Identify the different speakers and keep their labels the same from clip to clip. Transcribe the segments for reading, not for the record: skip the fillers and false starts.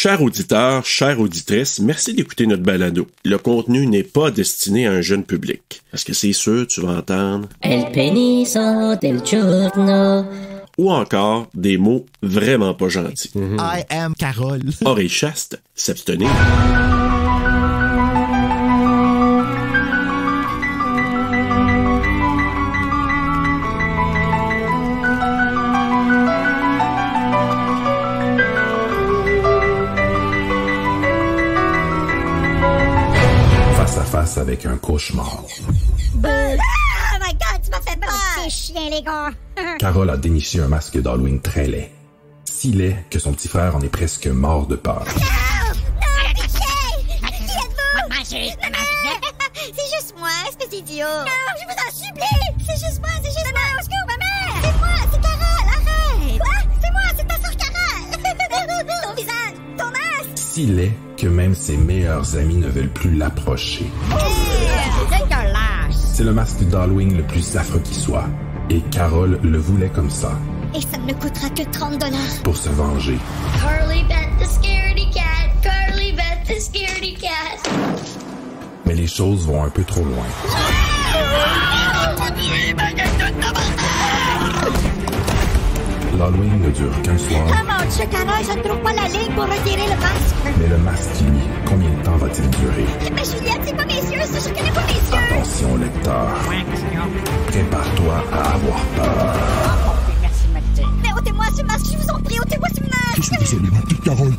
Speaker 1: Chers auditeurs, chères auditrices, merci d'écouter notre balado. Le contenu n'est pas destiné à un jeune public. Parce que c'est sûr, tu vas entendre
Speaker 2: El peniso del giorno.
Speaker 1: Ou encore des mots vraiment pas gentils.
Speaker 3: I am Carole.
Speaker 1: Oreille chaste, s'abstenir.
Speaker 4: Face avec un cauchemar.
Speaker 5: Oh my god, tu m'as fait peur! C'est chien, les gars!
Speaker 4: Carole a déniché un masque d'Halloween très laid. Si laid que son petit frère en est presque mort de peur.
Speaker 5: Non, pitié! Qui êtes-vous? C'est juste moi, espèce d'idiot! Non, je vous en supplie! C'est juste moi, au secours, maman! C'est moi, c'est Carole, arrête! Quoi? C'est moi, c'est ta soeur Carole! Ton visage, ton masque!
Speaker 4: Si laid que même ses meilleurs amis ne veulent plus l'approcher. C'est le masque d'Halloween le plus affreux qui soit. Et Carole le voulait comme ça.
Speaker 5: Et ça ne me coûtera que 30 $.
Speaker 4: Pour se venger.
Speaker 2: Carly Beth the scaredy cat. Carly Beth the scaredy cat.
Speaker 4: Mais les choses vont un peu trop loin. L'Halloween ne dure qu'un soir.
Speaker 5: Oh mon Dieu, Carole, je ne trouve pas la ligne pour retirer le masque.
Speaker 4: Mais le masque, lui, combien de temps va-t-il durer?
Speaker 5: Mais Juliette, c'est pas mes yeux, ça, je connais pas mes yeux.
Speaker 4: Attention, lecteur. Prépare-toi à avoir peur.
Speaker 5: Mais ôtez-moi ce masque, je vous en prie, ôtez-moi ce masque.
Speaker 6: Je suis désolé, ma petite Carole.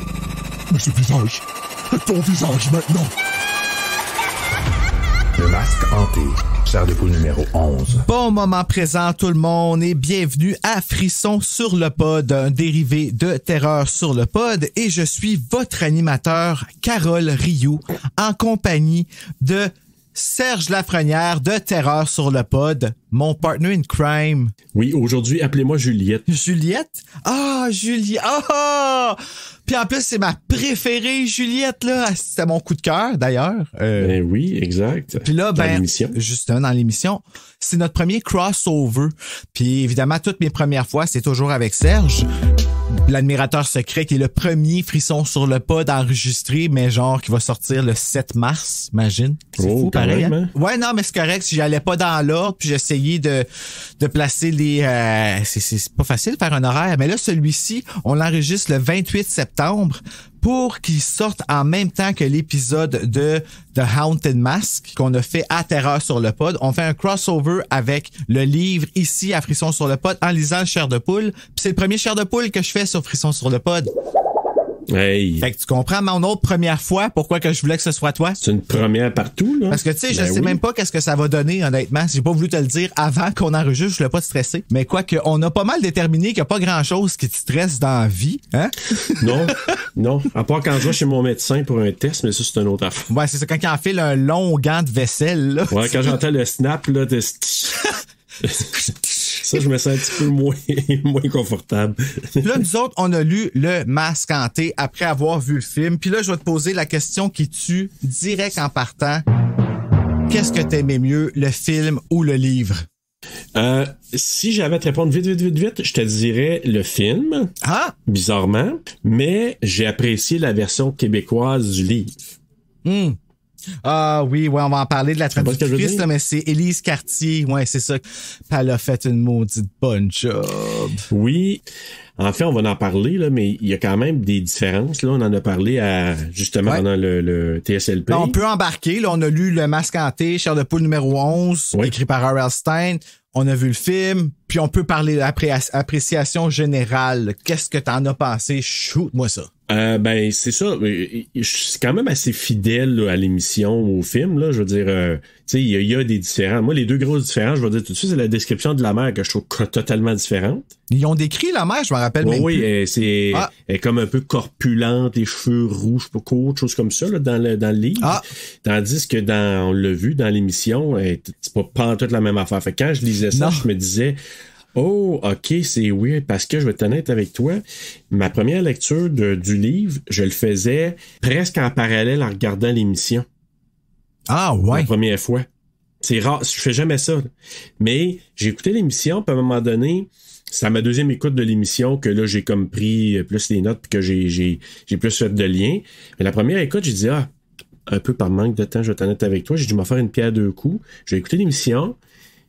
Speaker 6: Mais ce visage, ton visage maintenant.
Speaker 4: Le masque hanté. Chair de poule numéro 11.
Speaker 3: Bon moment présent tout le monde et bienvenue à Frisson sur le pod, un dérivé de Terreur sur le pod, et je suis votre animateur Carole Rioux en compagnie de Serge Lafrenière de Terreur sur le pod, mon partner in crime.
Speaker 1: Oui, aujourd'hui, appelez-moi Juliette.
Speaker 3: Juliette? Ah, Juliette! Ah! Puis en plus, c'est ma préférée, Juliette, là. C'était mon coup de cœur, d'ailleurs.
Speaker 1: Ben oui, exact.
Speaker 3: Puis là,
Speaker 1: dans l'émission.
Speaker 3: Justement, dans l'émission, c'est notre premier crossover. Puis évidemment, toutes mes premières fois, c'est toujours avec Serge, l'admirateur secret, qui est le premier Frisson sur le pod enregistré, mais genre qui va sortir le 7 mars, imagine. C'est fou, pareil.
Speaker 1: Même,
Speaker 3: hein? Ouais, non, mais c'est correct. Si j'allais pas dans l'ordre, puis j'essayais de placer les... c'est pas facile de faire un horaire, mais là, celui-ci, on l'enregistre le 28 septembre pour qu'il sorte en même temps que l'épisode de The Haunted Mask qu'on a fait à Terreur sur le pod. On fait un crossover avec le livre ici à Frisson sur le pod en lisant le Chair de poule. Puis c'est le premier Chair de poule que je fais sur Frisson sur le pod.
Speaker 1: Hey.
Speaker 3: Fait que tu comprends mon autre première fois pourquoi que je voulais que ce soit toi?
Speaker 1: C'est une première partout, là.
Speaker 3: Parce que tu sais, je sais même pas qu'est-ce que ça va donner, honnêtement. J'ai pas voulu te le dire avant qu'on enregistre, je voulais pas te stresser. Mais quoi que, on a pas mal déterminé qu'il y a pas grand chose qui te stresse dans la vie, hein?
Speaker 1: Non. À part quand je vais chez mon médecin pour un test, mais ça, c'est une autre affaire.
Speaker 3: Ouais, c'est ça, quand il enfile un long gant de vaisselle, là.
Speaker 1: Ouais, quand j'entends le snap, là, de... Ça, je me sens un petit peu moins confortable.
Speaker 3: Là, nous autres, on a lu Le Masque hanté après avoir vu le film. Puis là, je vais te poser la question qui tue direct en partant. Qu'est-ce que t'aimais mieux, le film ou le livre?
Speaker 1: Si j'avais à te répondre vite, je te dirais le film.
Speaker 3: Ah!
Speaker 1: Bizarrement. Mais j'ai apprécié la version québécoise du livre.
Speaker 3: Ah oui, on va en parler de la traductrice,
Speaker 1: là,
Speaker 3: mais c'est Élise Cartier. Ouais, c'est ça. Elle a fait une maudite bonne job.
Speaker 1: Oui. En fait, on va en parler, là, mais il y a quand même des différences. Là, on en a parlé justement pendant le TSLP.
Speaker 3: On peut embarquer. Là, on a lu Le Masque hanté, Chair de poule numéro 11, écrit par R.L. Stein. On a vu le film, puis on peut parler appréciation générale. Qu'est-ce que t'en as pensé? Shoot-moi ça.
Speaker 1: Ben, c'est ça. Je suis quand même assez fidèle là, à l'émission, au film. Là. Je veux dire, tu sais, il y a des différences. Moi, les deux grosses différences, je vais dire tout de suite, c'est la description de la mer que je trouve totalement différente.
Speaker 3: Ils ont décrit la mer, je me rappelle même plus.
Speaker 1: Oui, elle est comme un peu corpulente, les cheveux rouges, pas courts, choses comme ça là, dans le livre. Ah. Tandis que on l'a vu dans l'émission, c'est pas toute la même affaire. Fait que quand je lisais ça, je me disais... Oh, ok, c'est weird, parce que je vais être honnête avec toi, ma première lecture du livre, je le faisais presque en parallèle en regardant l'émission.
Speaker 3: Ah ouais?
Speaker 1: La première fois. C'est rare, je fais jamais ça. Mais j'ai écouté l'émission, puis à un moment donné, c'est à ma deuxième écoute de l'émission que là, j'ai comme pris plus les notes puis que j'ai plus fait de liens. Mais la première écoute, j'ai dit, un peu par manque de temps, je vais être honnête avec toi, j'ai dû m'en faire une pierre deux coups. Je vais écouter l'émission,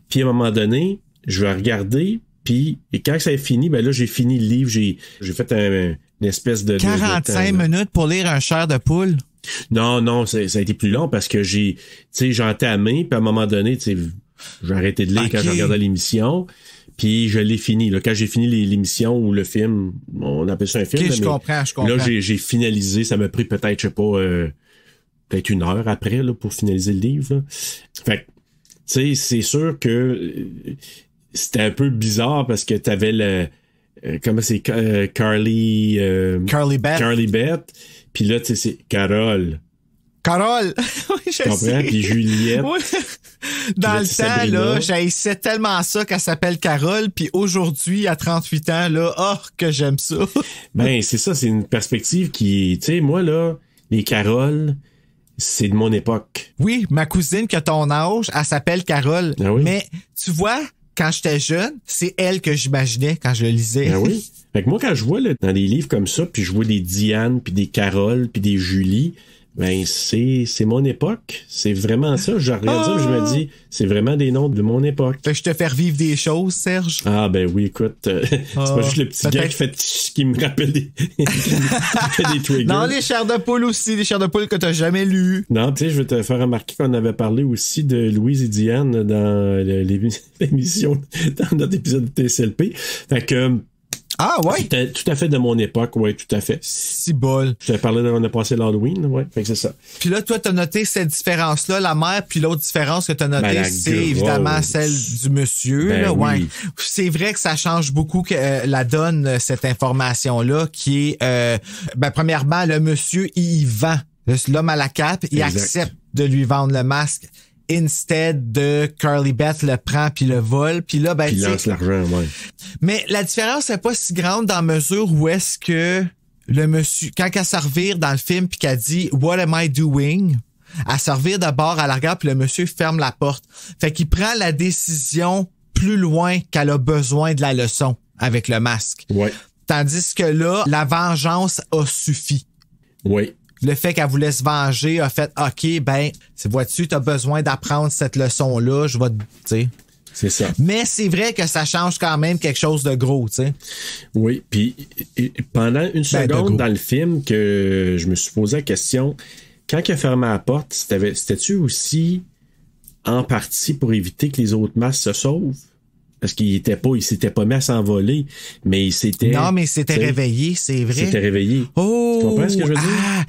Speaker 1: puis à un moment donné, je vais regarder, puis et quand ça est fini, ben là, j'ai fini le livre, j'ai fait une espèce de...
Speaker 3: 45 minutes pour lire un chair de poule?
Speaker 1: Non, ça a été plus long parce que j'ai entamé, puis à un moment donné, j'ai arrêté de lire quand je regardais l'émission. Puis je l'ai fini. Là, quand j'ai fini l'émission ou le film, on appelle ça un film.
Speaker 3: Je comprends.
Speaker 1: Là, j'ai finalisé. Ça m'a pris peut-être, je sais pas, peut-être une heure après là, pour finaliser le livre. Là. Fait que, tu sais, c'est sûr que c'était un peu bizarre parce que t'avais comment c'est Carly
Speaker 3: Beth.
Speaker 1: Carly Beth. Puis là, tu sais, c'est Carole.
Speaker 3: Oui, je
Speaker 1: comprends?
Speaker 3: sais.
Speaker 1: Puis Juliette.
Speaker 3: Oui. Dans le temps,
Speaker 1: Sabrina.
Speaker 3: là, j'haïssais tellement ça qu'elle s'appelle Carole, puis aujourd'hui, à 38 ans, là, que j'aime ça.
Speaker 1: Ben, c'est ça, c'est une perspective qui, tu sais, moi, là, les Caroles, c'est de mon époque.
Speaker 3: Oui, ma cousine qui a ton âge, elle s'appelle Carole.
Speaker 1: Ah oui?
Speaker 3: Mais, tu vois, quand j'étais jeune, c'est elle que j'imaginais quand je le lisais.
Speaker 1: Ah oui? Fait que moi, quand je vois, là, dans des livres comme ça, puis je vois des Diane, puis des Carole, puis des Julie, ben, c'est mon époque. C'est vraiment ça. Je regarde ça, je me dis, c'est vraiment des noms de mon époque.
Speaker 3: Fait que je te fais revivre des choses, Serge.
Speaker 1: Ah, ben oui, écoute, c'est pas juste le petit gars qui me rappelle des triggers.
Speaker 3: Non, les chairs de poule aussi, les chairs de poule que t'as jamais lues.
Speaker 1: Non, tu sais, je vais te faire remarquer qu'on avait parlé aussi de Louise et Diane dans l'émission, dans notre épisode de TSLP. Fait que,
Speaker 3: ah ouais?
Speaker 1: C'était tout à fait de mon époque, ouais, tout à fait.
Speaker 3: Si bol.
Speaker 1: Je t'avais parlé on a passé l'Halloween, ouais, fait que c'est ça.
Speaker 3: Puis là, toi, t'as noté cette différence-là, la mère, puis l'autre différence que t'as notée, c'est évidemment celle du monsieur, là, ouais. Oui. C'est vrai que ça change beaucoup que la donne, cette information-là, qui est, premièrement, le monsieur, il vend. L'homme à la cape, il accepte de lui vendre le masque. Instead de Carly Beth le prend puis le vole puis là
Speaker 1: puis lance l'argent, ouais.
Speaker 3: Mais la différence n'est pas si grande dans mesure où est-ce que le monsieur, quand elle servir dans le film puis qu'elle dit What am I doing? À servir d'abord à la regarde puis le monsieur ferme la porte. Fait qu'il prend la décision plus loin qu'elle a besoin de la leçon avec le masque.
Speaker 1: Ouais.
Speaker 3: Tandis que là, la vengeance a suffi.
Speaker 1: Oui.
Speaker 3: Le fait qu'elle voulait se venger a fait, OK, ben, vois-tu, t'as besoin d'apprendre cette leçon-là, je vais te, tu sais.
Speaker 1: C'est ça.
Speaker 3: Mais c'est vrai que ça change quand même quelque chose de gros, tu sais.
Speaker 1: Oui, puis pendant une seconde dans le film que je me suis posé la question, quand il a fermé la porte, c'était-tu aussi en partie pour éviter que les autres masques se sauvent? Parce qu'il s'était pas mis à s'envoler, mais il s'était...
Speaker 3: Non, mais il s'était réveillé, c'est vrai.
Speaker 1: Il s'était réveillé.
Speaker 3: Oh!
Speaker 1: Tu comprends ce que je veux dire?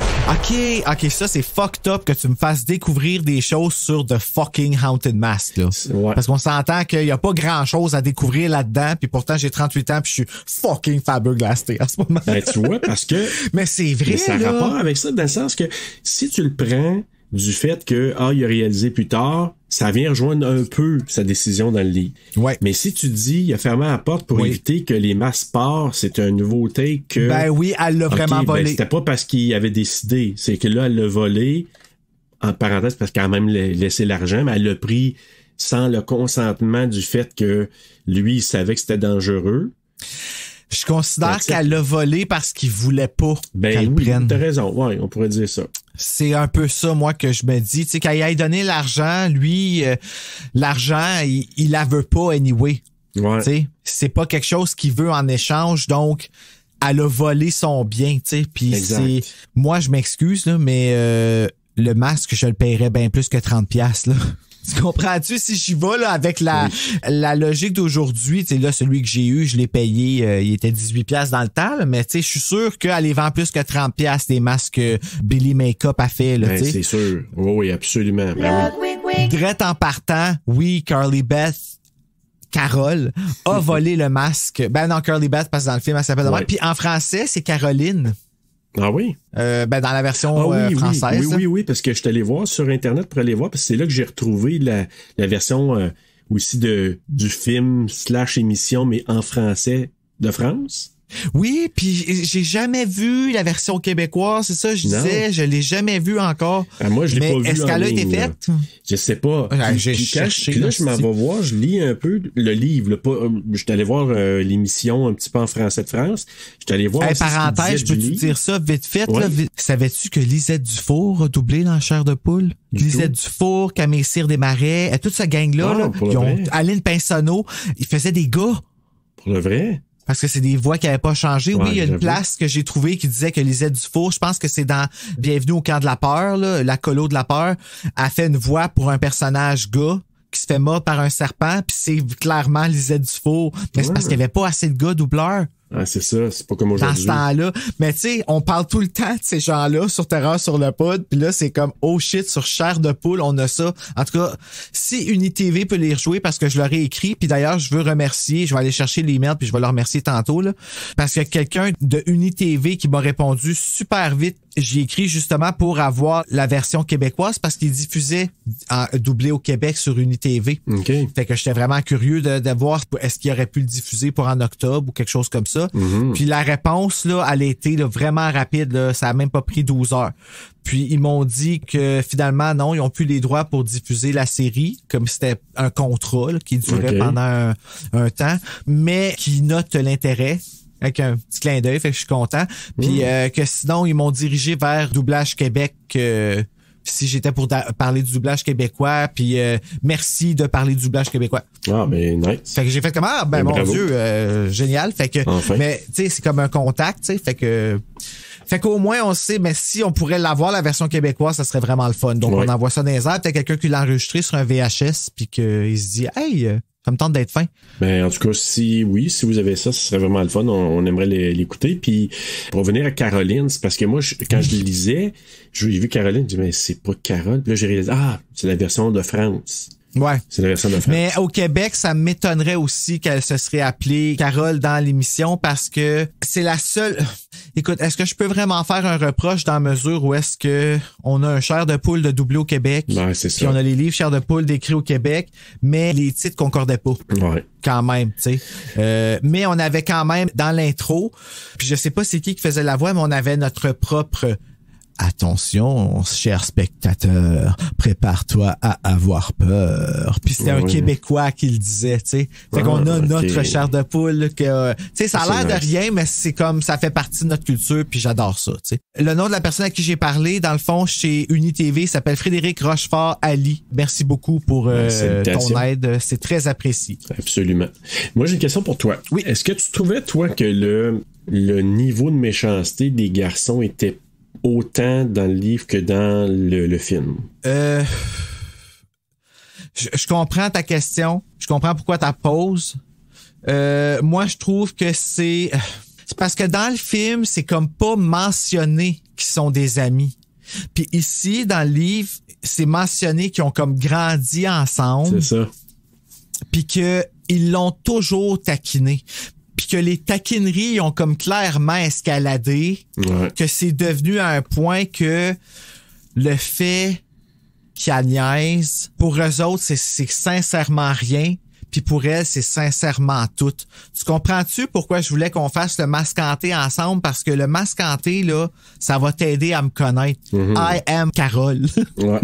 Speaker 3: OK, ça, c'est fucked up que tu me fasses découvrir des choses sur The fucking Haunted Mask, là.
Speaker 1: Ouais.
Speaker 3: Parce qu'on s'entend qu'il y a pas grand-chose à découvrir là-dedans, puis pourtant, j'ai 38 ans, puis je suis fucking flabbergasté à ce moment.
Speaker 1: Ben, tu vois, parce que...
Speaker 3: Mais c'est vrai,
Speaker 1: mais ça a rapport avec ça, dans le sens que si tu le prends du fait que, il a réalisé plus tard, ça vient rejoindre un peu sa décision dans le lit.
Speaker 3: Ouais.
Speaker 1: Mais si tu dis, il a fermé la porte pour éviter que les masques partent, c'est un nouveau take que...
Speaker 3: Ben oui, elle l'a vraiment volé.
Speaker 1: Ben, c'était pas parce qu'il avait décidé, c'est que là, elle l'a volé, en parenthèse, parce qu'elle a même laissé l'argent, mais elle l'a pris sans le consentement du fait que lui, il savait que c'était dangereux.
Speaker 3: Je considère qu'elle l'a volé parce qu'il voulait pas qu'elle
Speaker 1: oui,
Speaker 3: prenne.
Speaker 1: T'as raison, ouais, on pourrait dire ça.
Speaker 3: C'est un peu ça, moi, que je me dis. Tu sais, quand il a donné l'argent, lui, l'argent, il la veut pas anyway.
Speaker 1: Ouais.
Speaker 3: Tu sais, c'est pas quelque chose qu'il veut en échange, donc elle a volé son bien, tu sais. Puis c'est... Moi, je m'excuse, là, mais le masque, je le paierais bien plus que 30$, là. Tu comprends-tu? Si j'y vais là, avec la logique d'aujourd'hui, tu sais, là, celui que j'ai eu, je l'ai payé, il était 18$ dans le temps, là, mais tu sais, je suis sûr qu'elle les vend plus que 30$ des masques que Billy Makeup a fait. Là,
Speaker 1: ben, c'est sûr. Oui, absolument. Ben, oui.
Speaker 3: Drette en partant, oui, Carly Beth, Carole, a volé le masque. Ben non, Carly Beth, parce que dans le film, elle s'appelle de même. Puis en français, c'est Caroline.
Speaker 1: Ah oui?
Speaker 3: Dans la version française.
Speaker 1: Oui, parce que je suis allé voir sur Internet pour aller voir, parce que c'est là que j'ai retrouvé la version aussi du film / émission, mais en français de France.
Speaker 3: Oui, puis j'ai jamais vu la version québécoise, c'est ça, je disais, je l'ai jamais vu encore.
Speaker 1: Moi, je l'ai pas vu.
Speaker 3: Est-ce qu'elle a été faite?
Speaker 1: Je sais pas.
Speaker 3: J'ai cherché.
Speaker 1: Là, je m'en vais voir, je lis un peu le livre. Là, je suis allé voir l'émission un petit peu en français de France. Je suis allé voir.
Speaker 3: Parenthèse, je peux te dire ça vite fait.
Speaker 1: Ouais.
Speaker 3: Là, savais-tu que Lisette Dufour a doublé dans Chair de poule? Lisette Dufour, Camille Cyr-Desmarais, toute cette gang-là, là, ils ont Aline Pinsonneau, ils faisaient des gars.
Speaker 1: Pour le vrai?
Speaker 3: Parce que c'est des voix qui n'avaient pas changé.
Speaker 1: Ouais,
Speaker 3: oui, il y a une place que j'ai trouvée qui disait que Lisette Dufour, je pense que c'est dans Bienvenue au camp de la peur, là, la colo de la peur, a fait une voix pour un personnage gars qui se fait mordre par un serpent, puis c'est clairement Lisette Dufour. Mais c'est parce qu'il n'y avait pas assez de gars doubleurs.
Speaker 1: Ah, c'est ça, c'est pas comme aujourd'hui.
Speaker 3: Dans ce temps-là. Mais tu sais, on parle tout le temps de ces gens-là sur Terreur sur le pod, puis là, c'est comme, oh shit, sur Chair de poule, on a ça. En tout cas, si UniTV peut les rejouer, parce que je leur ai écrit, puis d'ailleurs, je veux remercier, je vais aller chercher l'email, puis je vais leur remercier tantôt, là, parce qu'il y a quelqu'un de UniTV qui m'a répondu super vite. J'y ai écrit justement pour avoir la version québécoise, parce qu'il diffusait doublé au Québec sur UniTV.
Speaker 1: Okay.
Speaker 3: Fait que j'étais vraiment curieux de voir est-ce qu'il aurait pu le diffuser pour en octobre ou quelque chose comme ça. Puis la réponse, là, elle a été là, vraiment rapide. Là, ça a même pas pris 12 heures. Puis ils m'ont dit que finalement, non, ils ont plus les droits pour diffuser la série, comme c'était un contrat là, qui durait pendant un temps, mais qui note l'intérêt. Avec un petit clin d'œil, fait que je suis content. Puis que sinon, ils m'ont dirigé vers Doublage Québec. Si j'étais pour parler du doublage québécois, puis merci de parler du doublage québécois.
Speaker 1: Ah, ben nice.
Speaker 3: Fait que j'ai fait comme, mon
Speaker 1: bravo.
Speaker 3: Dieu, génial. Fait que,
Speaker 1: enfin.
Speaker 3: mais tu sais, c'est comme un contact, tu sais, fait qu'au moins on sait, mais si on pourrait l'avoir la version québécoise, ça serait vraiment le fun. Donc on envoie ça dans les airs, peut-être quelqu'un qui l'a enregistré sur un VHS, puis qu'il se dit, hey, ça me tente d'être fin.
Speaker 1: Ben, en tout cas, si vous avez ça, ce serait vraiment le fun. On aimerait l'écouter. Puis, pour revenir à Caroline, c'est parce que moi, quand je lisais, j'ai vu Caroline, je dis, mais c'est pas Carole. Puis là, j'ai réalisé, c'est la version de France.
Speaker 3: Ouais.
Speaker 1: C'est la version de France.
Speaker 3: Mais au Québec, ça m'étonnerait aussi qu'elle se serait appelée Carole dans l'émission parce que c'est la seule... Écoute, est-ce que je peux vraiment faire un reproche dans la mesure où est-ce que on a un Chair de poule de doublé au Québec?
Speaker 1: Ouais, c'est ça.
Speaker 3: Puis on a les livres Chair de poule décrits au Québec, mais les titres concordaient pas.
Speaker 1: Ouais.
Speaker 3: Quand même, tu sais. Mais on avait quand même, dans l'intro, puis je sais pas c'est qui faisait la voix, mais on avait notre propre... Attention, cher spectateur, prépare-toi à avoir peur. Puis c'était un Québécois qui le disait, tu sais. Fait qu'on a notre chair de poule que, tu sais, ça a l'air de rien, mais c'est comme, ça fait partie de notre culture, puis j'adore ça, tu sais. Le nom de la personne à qui j'ai parlé, dans le fond, chez UniTV, s'appelle Frédéric Rochefort-Ali. Merci beaucoup pour ton aide. C'est très apprécié.
Speaker 1: Absolument. Moi, j'ai une question pour toi.
Speaker 3: Oui.
Speaker 1: Est-ce que tu trouvais, toi, que le niveau de méchanceté des garçons était autant dans le livre que dans le film?
Speaker 3: Je comprends ta question. Je comprends pourquoi tu la poses. Moi, je trouve que c'est parce que dans le film, c'est comme pas mentionné qu'ils sont des amis. Puis ici, dans le livre, c'est mentionné qu'ils ont comme grandi ensemble.
Speaker 1: C'est ça.
Speaker 3: Puis qu'ils l'ont toujours taquiné. Puis que les taquineries ont comme clairement escaladé, que c'est devenu à un point que le fait qu'ils niaisent, pour eux autres, c'est sincèrement rien, puis pour elle, c'est sincèrement tout. Tu comprends-tu pourquoi je voulais qu'on fasse le mascanté ensemble? Parce que le mascanté, là, ça va t'aider à me connaître. I am Carole.
Speaker 1: Ouais.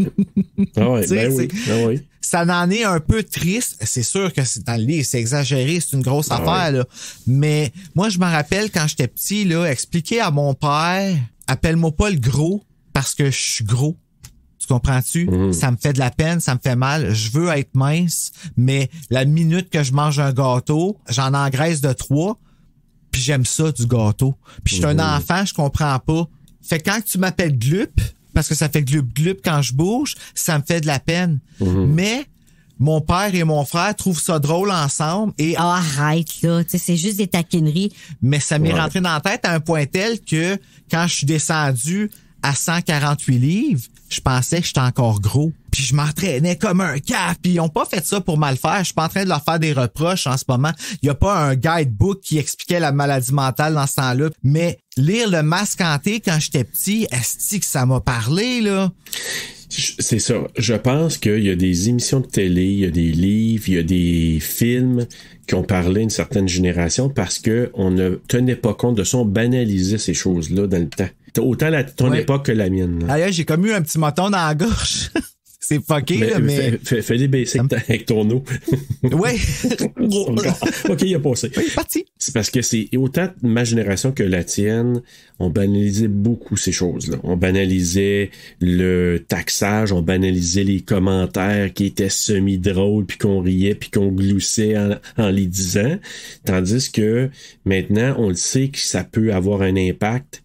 Speaker 1: Ah ouais, ben oui. Ah oui.
Speaker 3: Ça en est un peu triste. C'est sûr que c'est dans le livre, c'est exagéré, c'est une grosse affaire, là. Mais moi, je me rappelle quand j'étais petit, là, expliquer à mon père, appelle-moi pas le gros parce que je suis gros. Tu comprends-tu? Ça me fait de la peine, ça me fait mal. Je veux être mince, mais la minute que je mange un gâteau, j'en engraisse de 3, puis j'aime ça, du gâteau. Puis je suis un enfant, je comprends pas. Fait que quand tu m'appelles Glup, parce que ça fait glup-glup quand je bouge, ça me fait de la peine. Mais mon père et mon frère trouvent ça drôle ensemble et...
Speaker 5: Oh, arrête, là. Tu sais, c'est juste des taquineries.
Speaker 3: Mais ça m'est rentré dans la tête à un point tel que quand je suis descendu à 148 livres, je pensais que j'étais encore gros. Puis je m'entraînais comme un cap. Puis ils ont pas fait ça pour mal faire. Je suis pas en train de leur faire des reproches en ce moment. Il y a pas un guidebook qui expliquait la maladie mentale dans ce temps-là. Mais lire Le Masque hanté quand j'étais petit, est-ce que ça m'a parlé, là?
Speaker 1: C'est ça. Je pense qu'il y a des émissions de télé, il y a des livres, il y a des films qui ont parlé à une certaine génération parce que on ne tenait pas compte de ça, on banalisait ces choses-là dans le temps. Autant ton époque que la mienne.
Speaker 3: D'ailleurs, j'ai comme eu un petit moton dans la gorge. C'est fucké, là, mais...
Speaker 1: Fais des basics avec ton eau.
Speaker 3: Ouais.
Speaker 1: OK, il a passé.
Speaker 3: Oui, parti.
Speaker 1: C'est parce que c'est autant ma génération que la tienne, on banalisait beaucoup ces choses-là. On banalisait le taxage, on banalisait les commentaires qui étaient semi-drôles, puis qu'on riait, puis qu'on gloussait en les disant. Tandis que maintenant, on le sait que ça peut avoir un impact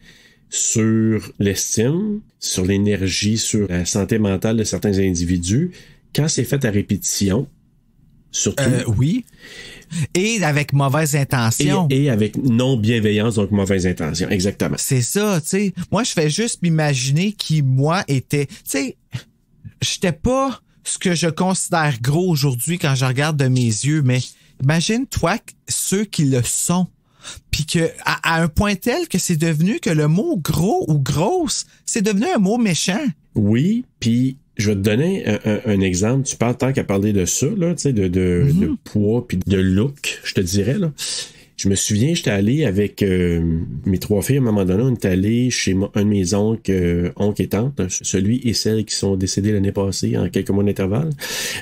Speaker 1: sur l'estime, sur l'énergie, sur la santé mentale de certains individus, quand c'est fait à répétition, surtout.
Speaker 3: Oui. Et avec mauvaise intention.
Speaker 1: Et avec non-bienveillance, donc mauvaise intention. Exactement.
Speaker 3: C'est ça, tu sais. Moi, je fais juste m'imaginer qui, moi, était... Tu sais, j'étais pas ce que je considère gros aujourd'hui quand je regarde de mes yeux, mais imagine-toi ceux qui le sont. Puis que à un point tel que c'est devenu que le mot gros ou grosse, c'est devenu un mot méchant.
Speaker 1: Oui, puis je vais te donner un exemple. Tu parles tant qu'à parler de ça, là, tu sais, de poids puis de look, je te dirais, là. Je me souviens, j'étais allé avec mes 3 filles, à un moment donné, on est allé chez un de mes oncles et tantes, celui et celle qui sont décédés l'année passée, en quelques mois d'intervalle.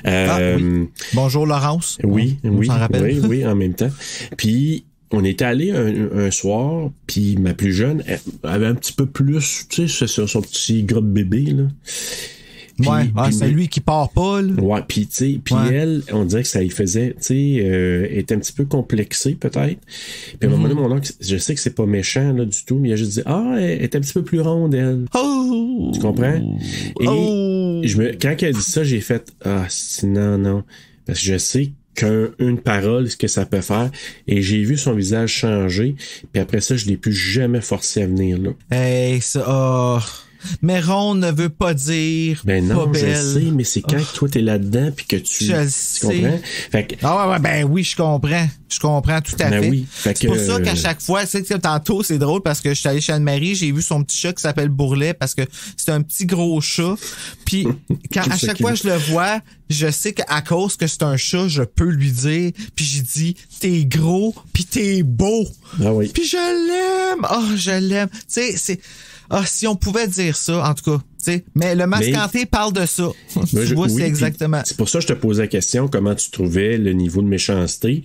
Speaker 3: Oui. Bonjour Laurence.
Speaker 1: Oui,
Speaker 3: on s'en rappelle.
Speaker 1: oui, en même temps. Puis, on était allé un soir, puis ma plus jeune elle avait un petit peu plus, tu sais, son petit gros bébé, là. Pis,
Speaker 3: c'est lui qui part pas, là.
Speaker 1: Ouais, puis tu sais, elle, on dirait que ça y faisait, tu sais, elle était un petit peu complexée, peut-être. Puis à un moment donné, mon oncle, je sais que c'est pas méchant, là, du tout, mais il a juste dit, elle est un petit peu plus ronde, elle.
Speaker 3: Oh!
Speaker 1: Tu comprends? Et quand elle a dit ça, j'ai fait, non. Parce que je sais qu'une parole, ce que ça peut faire. Et j'ai vu son visage changer. Puis après ça, je l'ai plus jamais forcé à venir là.
Speaker 3: Hey, ça... Mais ronde ne veut pas dire
Speaker 1: ben non,
Speaker 3: pas belle.
Speaker 1: Je sais, mais c'est quand toi t'es là-dedans puis que tu comprends? Fait que,
Speaker 3: ben oui, je comprends. Je comprends tout à fait.
Speaker 1: Oui.
Speaker 3: C'est pour ça qu'à chaque fois, c'est que tantôt, c'est drôle parce que je suis allé chez Anne-Marie, j'ai vu son petit chat qui s'appelle Bourrelet parce que c'est un petit gros chat. Puis à chaque fois je le vois, je sais qu'à cause que c'est un chat, je peux lui dire, puis j'ai dit, t'es gros, puis t'es beau.
Speaker 1: Ah oui.
Speaker 3: Puis je l'aime. Je l'aime. Tu sais, c'est... si on pouvait dire ça, en tout cas, tu sais. Mais le Masque hanté parle de ça. Tu vois, c'est exactement.
Speaker 1: C'est pour ça que je te posais la question, comment tu trouvais le niveau de méchanceté.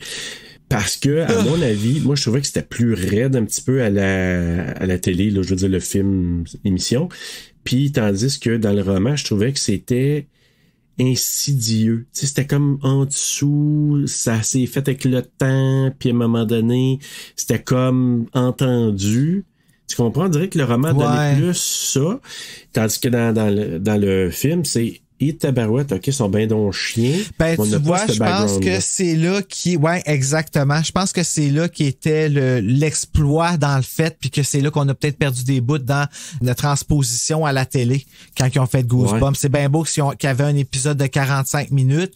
Speaker 1: Parce que, à mon avis, moi, je trouvais que c'était plus raide un petit peu à la télé, là, je veux dire, le film, émission. Puis, tandis que dans le roman, je trouvais que c'était insidieux. Tu sais, c'était comme en dessous, ça s'est fait avec le temps, puis à un moment donné, c'était comme entendu. Tu comprends? On dirait que le roman donnait plus ça, tandis que dans le film, c'est et tabarouette, OK, son ben donc chien.
Speaker 3: Ben, tu vois, je pense que c'est là qui... Ouais, exactement. Je pense que c'est là qui était l'exploit dans le fait, puis que c'est là qu'on a peut-être perdu des bouts dans la transposition à la télé, quand ils ont fait Goosebumps. Ouais. C'est bien beau qu'il y avait un épisode de 45 minutes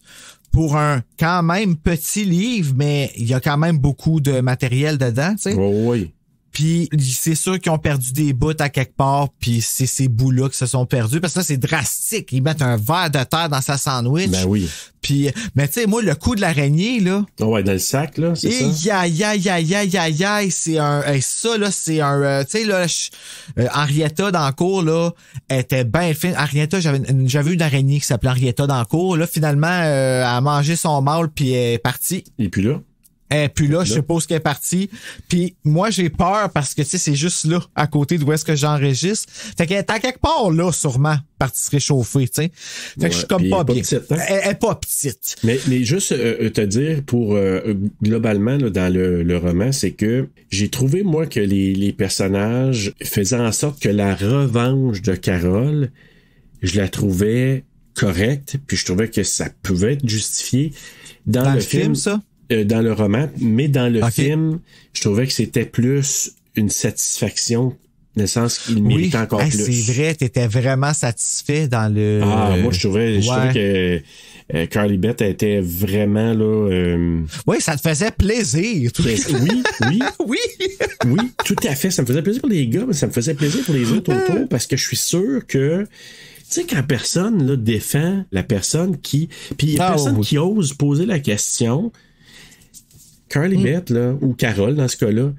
Speaker 3: pour un quand même petit livre, mais il y a quand même beaucoup de matériel dedans, tu sais.
Speaker 1: Oui.
Speaker 3: Puis c'est sûr qu'ils ont perdu des bouts à quelque part, puis c'est ces bouts-là qui se sont perdus, parce que là, c'est drastique. Ils mettent un verre de terre dans sa sandwich.
Speaker 1: Ben oui.
Speaker 3: Puis, mais tu sais, moi, le coup de l'araignée, là...
Speaker 1: Ouais, dans le sac, là, c'est ça?
Speaker 3: Aïe, c'est un... ça, là, c'est un... tu sais, là, Henrietta dans le cours, là, était bien fine. Henrietta, j'avais une araignée qui s'appelait Henrietta dans le cours. Là, finalement, elle a mangé son mâle, puis elle est partie.
Speaker 1: Et puis là?
Speaker 3: Et puis là, je suppose qu'elle est partie. Puis moi, j'ai peur parce que, tu sais, c'est juste là, à côté d'où est-ce que j'enregistre. Fait qu'elle est à quelque part là, sûrement, partie se réchauffer, tu sais. Fait que je suis comme pas bien.
Speaker 1: Petite, hein?
Speaker 3: Elle est pas petite.
Speaker 1: Mais juste te dire, pour globalement, là, dans le roman, c'est que j'ai trouvé, moi, que les personnages faisaient en sorte que la revanche de Carole, je la trouvais correcte, puis je trouvais que ça pouvait être justifié dans le film,
Speaker 3: ça?
Speaker 1: Dans le roman, mais dans le film, je trouvais que c'était plus une satisfaction Dans le sens qu'il méritait encore plus.
Speaker 3: C'est vrai, t'étais vraiment satisfait dans le...
Speaker 1: Moi, je trouvais que Carly Beth était vraiment, là...
Speaker 3: Oui, ça te faisait plaisir.
Speaker 1: Oui, tout à fait. Ça me faisait plaisir pour les gars, mais ça me faisait plaisir pour les autres autour, parce que je suis sûr que... Tu sais, quand personne là, défend la personne qui... Puis il y a personne qui ose poser la question... Carly Beth, là, ou Carole, dans ce cas-là,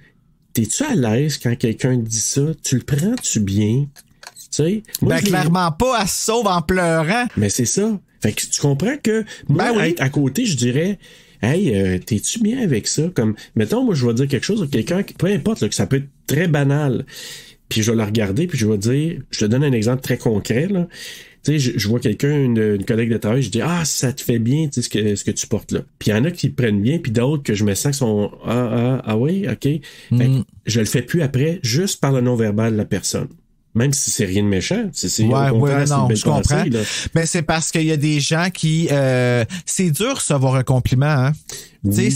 Speaker 1: t'es-tu à l'aise quand quelqu'un dit ça? Tu le prends-tu bien? Tu sais? Moi,
Speaker 3: clairement pas, elle se sauve en pleurant.
Speaker 1: Mais c'est ça. Fait que tu comprends que moi, être à côté, je dirais... Hey, t'es-tu bien avec ça? Comme, mettons, moi, je vais dire quelque chose à quelqu'un, peu importe, là, que ça peut être très banal. Puis je vais le regarder, puis je vais dire, je te donne un exemple très concret, là. Tu sais, je vois quelqu'un, une collègue de travail, je dis, ça te fait bien, tu sais, ce que tu portes là. Puis il y en a qui le prennent bien, puis d'autres que je me sens qui sont, oui, OK. Fait que je le fais plus après, juste par le non-verbal de la personne. Même si c'est rien de méchant.
Speaker 3: Je comprends. Mais c'est parce qu'il y a des gens qui... c'est dur de recevoir un compliment, hein? Oui.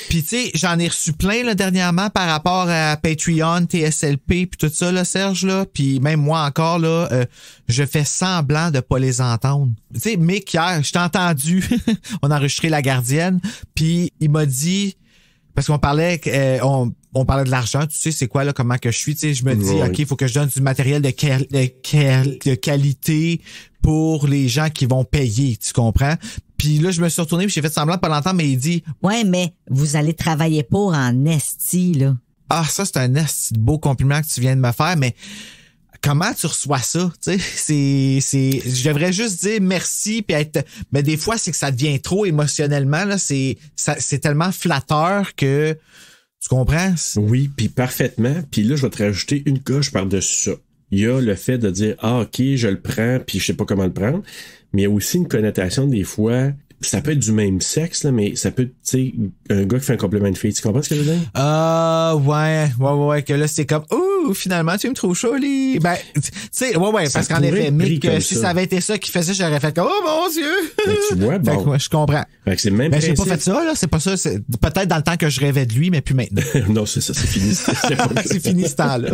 Speaker 3: Puis tu sais, j'en ai reçu plein là, dernièrement par rapport à Patreon, TSLP, puis tout ça, là, Serge, là. Puis même moi encore, là, je fais semblant de pas les entendre. Tu sais, Mick, hier, je t'ai entendu. On a enregistré La Gardienne, puis il m'a dit... Parce qu'on parlait... On parlait de l'argent, tu sais, c'est quoi, là, comment que je suis, tu sais, je me dis, OK, il faut que je donne du matériel de qualité pour les gens qui vont payer, tu comprends? Puis là, je me suis retourné, puis j'ai fait semblant de pas l'entendre, mais il dit...
Speaker 7: Ouais, mais vous allez travailler pour en esti, là.
Speaker 3: Ah, ça, c'est un esti de beau compliment que tu viens de me faire, mais... Comment tu reçois ça? Tu sais, je devrais juste dire merci puis être. Mais des fois, c'est que ça devient trop émotionnellement. Là, c'est tellement flatteur que tu comprends?
Speaker 1: Oui, puis parfaitement. Puis là, je vais te rajouter une coche par-dessus ça. Il y a le fait de dire OK, je le prends, puis je sais pas comment le prendre. Mais il y a aussi une connotation des fois. Ça peut être du même sexe, là, mais ça peut être, tu sais, un gars qui fait un compliment de fille. Tu comprends ce que je veux dire?
Speaker 3: Ouais, que là, c'est comme, finalement, tu me trouves jolie. Ben, tu sais, parce qu'en effet, Mick, si ça avait été ça qu'il faisait, j'aurais fait comme, oh mon Dieu!
Speaker 1: Ben, tu vois, bon.
Speaker 3: Fait que, je comprends.
Speaker 1: Fait que c'est le même principe.
Speaker 3: J'ai pas fait ça, là, c'est pas ça. C'est peut-être dans le temps que je rêvais de lui, mais plus maintenant.
Speaker 1: Non, c'est ça, c'est fini.
Speaker 3: C'est fini ce temps-là.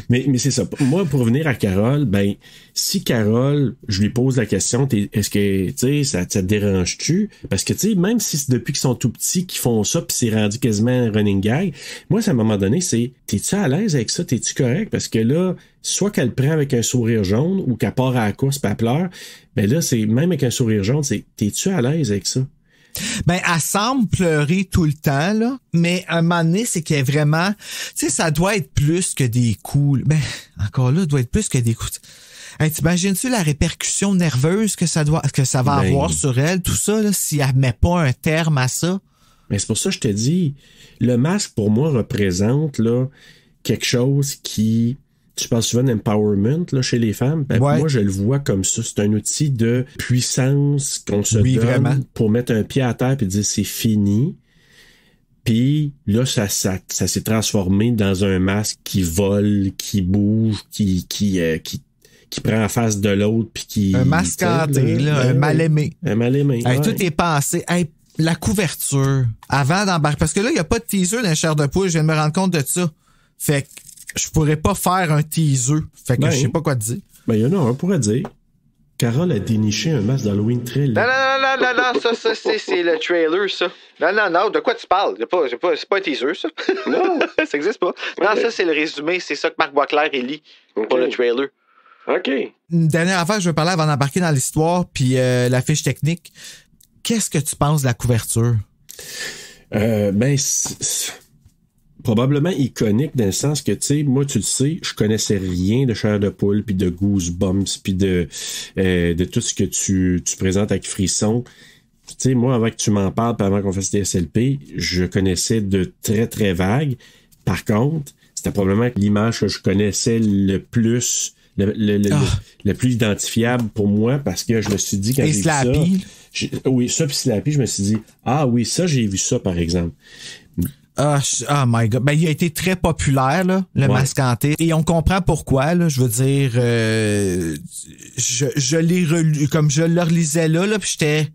Speaker 1: Mais c'est ça. Moi, pour revenir à Carole, ben, si Carole, je lui pose la question, est-ce que, tu sais, ça te dérange-tu? Parce que, tu sais, même si c'est depuis qu'ils sont tout petits qu'ils font ça puis c'est rendu quasiment un running gag, moi, à un moment donné, c'est, t'es-tu à l'aise avec ça? T'es-tu correct? Parce que là, soit qu'elle prend avec un sourire jaune ou qu'elle part à la course puis elle pleure, ben là, c'est, même avec un sourire jaune, c'est, t'es-tu à l'aise avec ça?
Speaker 3: Ben, elle semble pleurer tout le temps, là. Mais à un moment donné, c'est qu'elle est vraiment, tu sais, ça doit être plus que des coups. Ben, encore là, ça doit être plus que des coups. Hey, t'imagines-tu la répercussion nerveuse que ça va avoir sur elle, tout ça, là, si elle met pas un terme à ça?
Speaker 1: Mais c'est pour ça que je te dis, le masque, pour moi, représente, là, quelque chose qui, tu parles souvent d'empowerment, là, chez les femmes. Ben, moi, je le vois comme ça. C'est un outil de puissance qu'on se donne vraiment pour mettre un pied à terre et dire c'est fini. Puis là, ça s'est transformé dans un masque qui vole, qui bouge, qui prend la face de l'autre puis qui...
Speaker 3: Un masque hanté, là, un mal-aimé.
Speaker 1: Un mal-aimé,
Speaker 3: hey, tout est pensé. Hey, la couverture, avant d'embarquer... Parce que là, il n'y a pas de teaser dans Chair de poule, je viens de me rendre compte de ça. Fait que je pourrais pas faire un teaser. Fait que je sais pas quoi te dire.
Speaker 1: Ben, il y en a un, on pourrait dire. Carole a déniché un masque d'Halloween très laid.
Speaker 3: Non, ça, c'est le trailer, ça. Non, de quoi tu parles? C'est pas un teaser, ça. Non, ça existe pas. Non, ça, c'est le résumé. C'est ça que Marc Boisclair lit pour le trailer.
Speaker 1: OK.
Speaker 3: Une dernière affaire que je veux parler avant d'embarquer dans l'histoire puis la fiche technique. Qu'est-ce que tu penses de la couverture?
Speaker 1: Ben, c'est probablement iconique dans le sens que, tu sais, moi, tu le sais, je connaissais rien de Chair de poule puis de Goosebumps puis de tout ce que tu présentes avec Frisson. Tu sais, moi, avant que tu m'en parles puis avant qu'on fasse des SLP, je connaissais de très, très vagues. Par contre, c'était probablement l'image que je connaissais le plus... Le plus identifiable pour moi parce que je me suis dit quand j'ai vu
Speaker 3: Slappy.
Speaker 1: Ça oui, ça puis Slappy, je me suis dit oui, ça j'ai vu ça par exemple.
Speaker 3: Oh my God. Ben, il a été très populaire, là, le masque hanté. Et on comprend pourquoi, là. Je veux dire, je l'ai relu, comme je le relisais là, puis j'étais,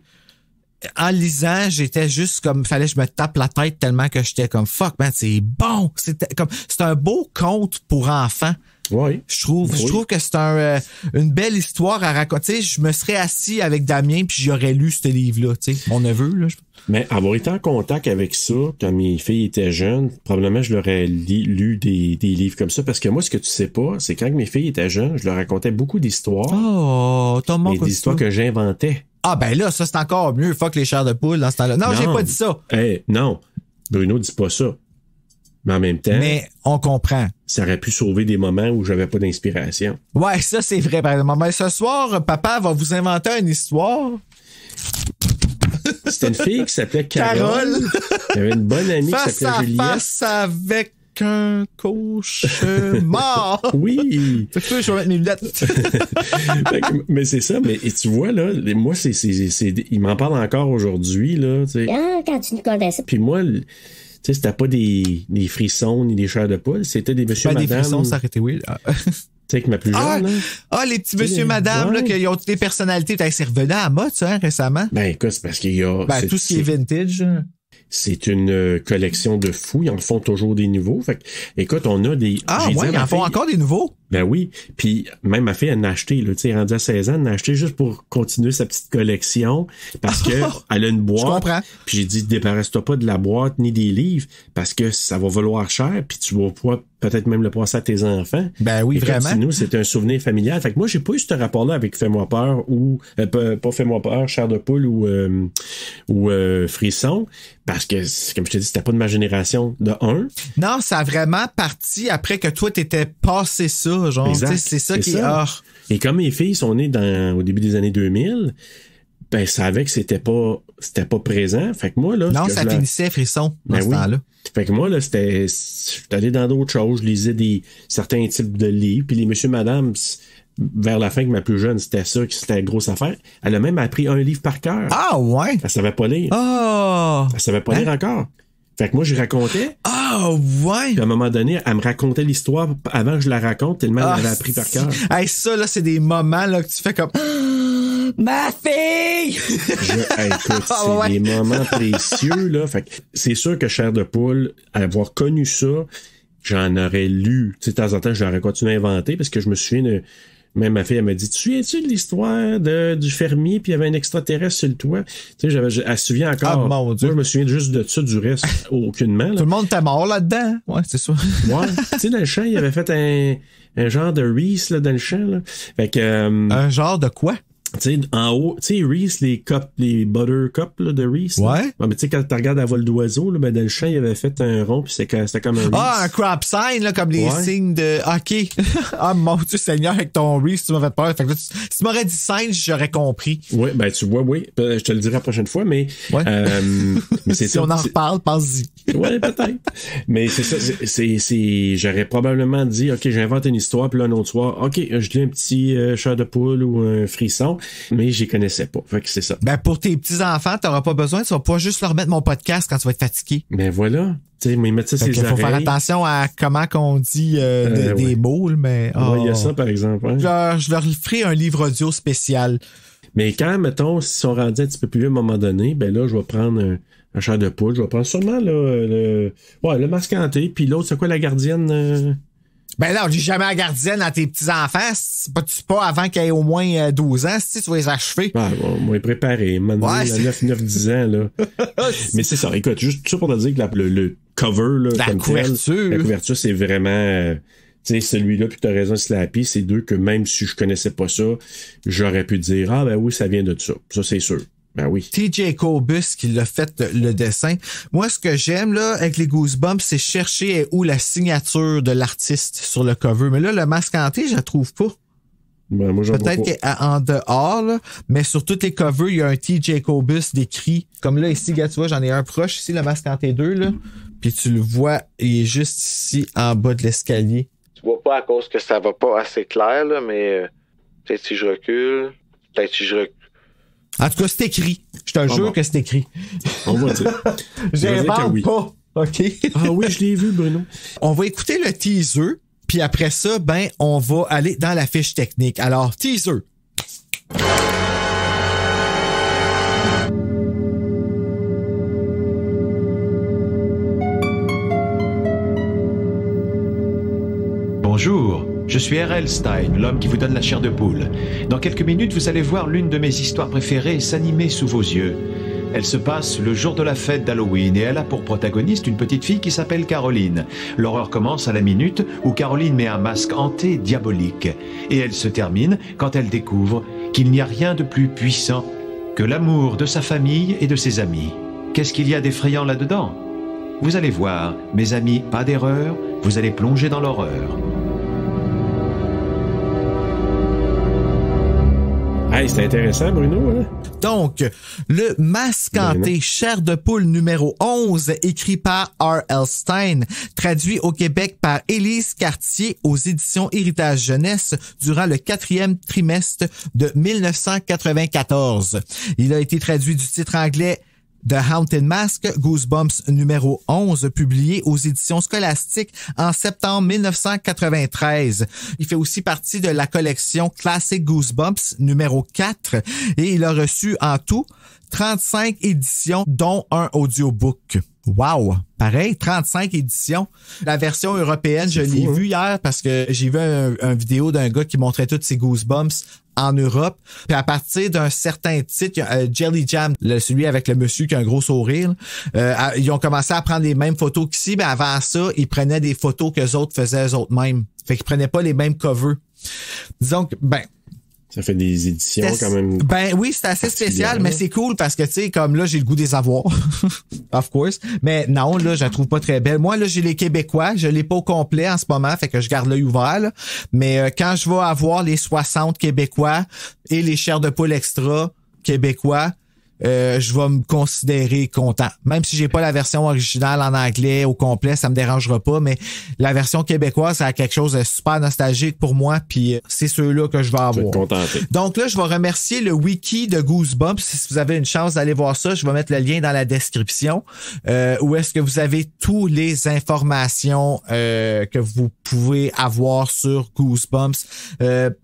Speaker 3: en lisant, j'étais juste comme, fallait que je me tape la tête tellement que j'étais comme, fuck, man, c'est bon. C'est un beau conte pour enfants.
Speaker 1: Oui.
Speaker 3: Je trouve que c'est une belle histoire à raconter. Je me serais assis avec Damien puis j'aurais lu ce livre-là, tu sais, mon neveu, là.
Speaker 1: Mais avoir été en contact avec ça quand mes filles étaient jeunes, probablement je leur ai lu des livres comme ça. Parce que moi, ce que tu sais pas, c'est quand mes filles étaient jeunes, je leur racontais beaucoup d'histoires.
Speaker 3: Oh, t'as manqué.
Speaker 1: Des histoires que j'inventais.
Speaker 3: Ah, ben là, ça, c'est encore mieux. Fuck les chairs de poule dans ce temps-là. Non, j'ai pas dit ça.
Speaker 1: Non. Bruno dit pas ça. Mais en même temps.
Speaker 3: Mais on comprend.
Speaker 1: Ça aurait pu sauver des moments où j'avais pas d'inspiration.
Speaker 3: Ouais, ça, c'est vrai, par exemple. Mais ce soir, papa va vous inventer une histoire.
Speaker 1: C'était une fille qui s'appelait Carole. Il y avait une bonne amie qui s'appelait Juliette.
Speaker 3: Face avec un cauchemar.
Speaker 1: Oui.
Speaker 3: Fait que je vais mettre mes lunettes.
Speaker 1: Mais c'est ça. Mais et tu vois, là, moi, il m'en parle encore aujourd'hui, là. T'sais.
Speaker 5: Quand tu nous contais ça.
Speaker 1: Puis moi, tu sais, c'était pas des frissons ni des chairs de poule, c'était des monsieur madame.
Speaker 3: Des frissons, ça aurait été weird.
Speaker 1: Tu sais, avec ma plus jeune, là.
Speaker 3: Les petits monsieur madame, là, qui ont toutes les personnalités. C'est revenu à la mode, ça, récemment.
Speaker 1: Ben, écoute, c'est parce qu'il y a.
Speaker 3: Tout ce qui est vintage.
Speaker 1: C'est une collection de fous. Ils en font toujours des nouveaux. Fait que, écoute, on a des.
Speaker 3: Ils en font encore des nouveaux?
Speaker 1: Ben oui. Puis, même ma fille, elle en a acheté, là. Tu sais, rendue à 16 ans, elle en a acheté juste pour continuer sa petite collection. Parce que, elle a une boîte.
Speaker 3: Je comprends.
Speaker 1: Puis j'ai dit, débarrasse-toi pas de la boîte ni des livres. Parce que ça va valoir cher. Puis tu vas pouvoir peut-être même le passer à tes enfants.
Speaker 3: Ben oui, vraiment.
Speaker 1: Nous, c'est un souvenir familial. Fait que moi, j'ai pas eu ce rapport-là avec Fais-moi peur ou, pas Fais-moi peur, chair de poule ou frisson. Parce que, comme je te dis, c'était pas de ma génération de 1.
Speaker 3: Non, ça a vraiment parti après que toi, t'étais passé ça, genre. C'est ça qui est hors.
Speaker 1: Et comme mes filles sont nées au début des années 2000, ben, ça savait que c'était pas présent. Fait que moi, là.
Speaker 3: Non, ça finissait frisson dans ce temps-là.
Speaker 1: Fait que moi, là, j'étais allé dans d'autres choses. Je lisais certains types de livres. Puis les monsieur, madame, vers la fin que ma plus jeune, c'était ça, que c'était la grosse affaire. Elle a même appris un livre par cœur.
Speaker 3: Ah, ouais?
Speaker 1: Elle savait pas lire.
Speaker 3: Oh!
Speaker 1: Elle savait pas lire encore. Fait que moi, je racontais.
Speaker 3: Ah, ouais!
Speaker 1: Puis à un moment donné, elle me racontait l'histoire avant que je la raconte, tellement elle avait appris par cœur.
Speaker 3: Hey, ça, là, c'est des moments, là, que tu fais comme, ma fille!
Speaker 1: Écoute, c'est des moments précieux, là. Fait que c'est sûr que chair de poule, avoir connu ça, j'en aurais lu. Tu sais, de temps en temps, j'aurais continué à inventer parce que je me souviens même ma fille, elle m'a dit, tu te souviens-tu de l'histoire du fermier puis il y avait un extraterrestre sur le toit? Tu sais, elle se souvient encore.
Speaker 3: Ah, mon Dieu.
Speaker 1: Moi, je me souviens juste de ça, du reste, aucunement. Là.
Speaker 3: Tout le monde était mort là-dedans. Ouais, c'est ça.
Speaker 1: Ouais. Tu sais, dans le champ, il avait fait un genre de Reese, là, dans le champ, là. Fait que,
Speaker 3: un genre de quoi?
Speaker 1: Tu sais, en haut, tu sais, Reese, les butter cups, là, de Reese.
Speaker 3: Ouais.
Speaker 1: Là. Mais tu sais, quand tu regardes à vol d'oiseau, là, ben, dans le champ, il avait fait un rond, puis c'était comme un Reese.
Speaker 3: Ah, un crop sign, là, comme les signes de hockey. Ah, mon Dieu Seigneur, avec ton Reese, tu m'as fait peur. Fait que là, si tu m'aurais dit singe, j'aurais compris.
Speaker 1: Oui, ben, tu vois, oui. Je te le dirai la prochaine fois, mais, mais c'est
Speaker 3: si on en reparle, pense-y.
Speaker 1: Ouais, peut-être. Mais c'est ça, j'aurais probablement dit, OK, j'invente une histoire, puis là, un autre soir, OK, je lis un petit chair de poule ou un frisson, mais j'y connaissais pas. Fait que c'est ça.
Speaker 3: Ben, pour tes petits-enfants, t'auras pas besoin, tu vas pas juste leur mettre mon podcast quand tu vas être fatigué.
Speaker 1: Ben voilà. Tu sais, mais mettre ça sur les oreilles.
Speaker 3: Il faut faire attention à comment qu'on dit des mots, mais...
Speaker 1: Oui, il y a ça, par exemple. Hein.
Speaker 3: Je leur ferai un livre audio spécial.
Speaker 1: Mais quand, mettons, s'ils sont rendus un petit peu plus vieux à un moment donné, ben là, je vais prendre un chair de poule. Je vais prendre sûrement le masque hanté. Puis l'autre, c'est quoi la gardienne?
Speaker 3: Ben là, on dit jamais à la gardienne à tes petits-enfants. C'est pas avant qu'ils aient au moins 12 ans, si tu vas les achever.
Speaker 1: Ah, bon, moi, les préparer. Maintenant, à 9-10 ans, là. Mais c'est ça. Écoute, juste tout ça pour te dire que le cover, là,
Speaker 3: la couverture,
Speaker 1: c'est vraiment... tu sais, celui-là, puis t'as raison, Slappy, c'est deux que même si je connaissais pas ça, j'aurais pu dire, ah ben oui, ça vient de ça. Ça, c'est sûr. Ben oui.
Speaker 3: TJ Cobus qui l'a fait le dessin. Moi, ce que j'aime là avec les Goosebumps, c'est chercher où la signature de l'artiste sur le cover. Mais là, le masque hanté, je la trouve pas.
Speaker 1: Ben, moi,
Speaker 3: peut-être qu'en dehors, là, mais sur tous les covers, il y a un TJ Cobus décrit. Comme là, ici, gars, tu vois, j'en ai un proche ici, le masque hanté 2, là. Puis tu le vois, il est juste ici, en bas de l'escalier.
Speaker 8: Tu vois pas à cause que ça va pas assez clair, là, mais peut-être si je recule, peut-être si je recule.
Speaker 3: En tout cas, c'est écrit. Je te jure que c'est écrit.
Speaker 1: On va dire.
Speaker 3: J'invente pas. OK?
Speaker 1: Ah oui, je l'ai vu, Bruno.
Speaker 3: On va écouter le teaser, puis après ça, ben, on va aller dans la fiche technique. Alors, teaser.
Speaker 9: suis R.L. Stein, l'homme qui vous donne la chair de poule. Dans quelques minutes, vous allez voir l'une de mes histoires préférées s'animer sous vos yeux. Elle se passe le jour de la fête d'Halloween et elle a pour protagoniste une petite fille qui s'appelle Caroline. L'horreur commence à la minute où Caroline met un masque hanté diabolique. Et elle se termine quand elle découvre qu'il n'y a rien de plus puissant que l'amour de sa famille et de ses amis. Qu'est-ce qu'il y a d'effrayant là-dedans? Vous allez voir, mes amis, pas d'erreur, vous allez plonger dans l'horreur.
Speaker 1: Hey, c'est intéressant, Bruno, hein?
Speaker 3: Donc, le masque hanté chair de poule numéro 11, écrit par R.L. Stein, traduit au Québec par Élise Cartier aux éditions Héritage Jeunesse durant le 4e trimestre de 1994. Il a été traduit du titre anglais The Haunted Mask, Goosebumps numéro 11, publié aux éditions Scolastiques en septembre 1993. Il fait aussi partie de la collection Classic Goosebumps numéro 4 et il a reçu en tout 35 éditions, dont un audiobook. Wow! Pareil, 35 éditions. La version européenne, je l'ai vue hier parce que j'ai vu un vidéo d'un gars qui montrait toutes ses Goosebumps en Europe. Puis à partir d'un certain titre, Jelly Jam, celui avec le monsieur qui a un gros sourire, ils ont commencé à prendre les mêmes photos qu'ici, mais avant ça, ils prenaient des photos qu'eux autres faisaient eux autres mêmes. Fait qu'ils prenaient pas les mêmes covers. Disons que,
Speaker 1: ça fait des éditions quand même.
Speaker 3: Ben oui, c'est assez spécial, mais c'est cool parce que, tu sais, comme là, j'ai le goût des avoir. Of course. Mais non, là, je la trouve pas très belle. Moi, là, j'ai les Québécois. Je l'ai pas au complet en ce moment, fait que je garde l'œil ouvert, là. Mais quand je vais avoir les 60 Québécois et les chairs de poule extra Québécois, je vais me considérer content. Même si j'ai pas la version originale en anglais au complet, ça me dérangera pas, mais la version québécoise, ça a quelque chose de super nostalgique pour moi, puis c'est ceux-là que je vais avoir. Donc là, je vais remercier le wiki de Goosebumps. Si vous avez une chance d'aller voir ça, je vais mettre le lien dans la description, où est-ce que vous avez toutes les informations que vous pouvez avoir sur Goosebumps,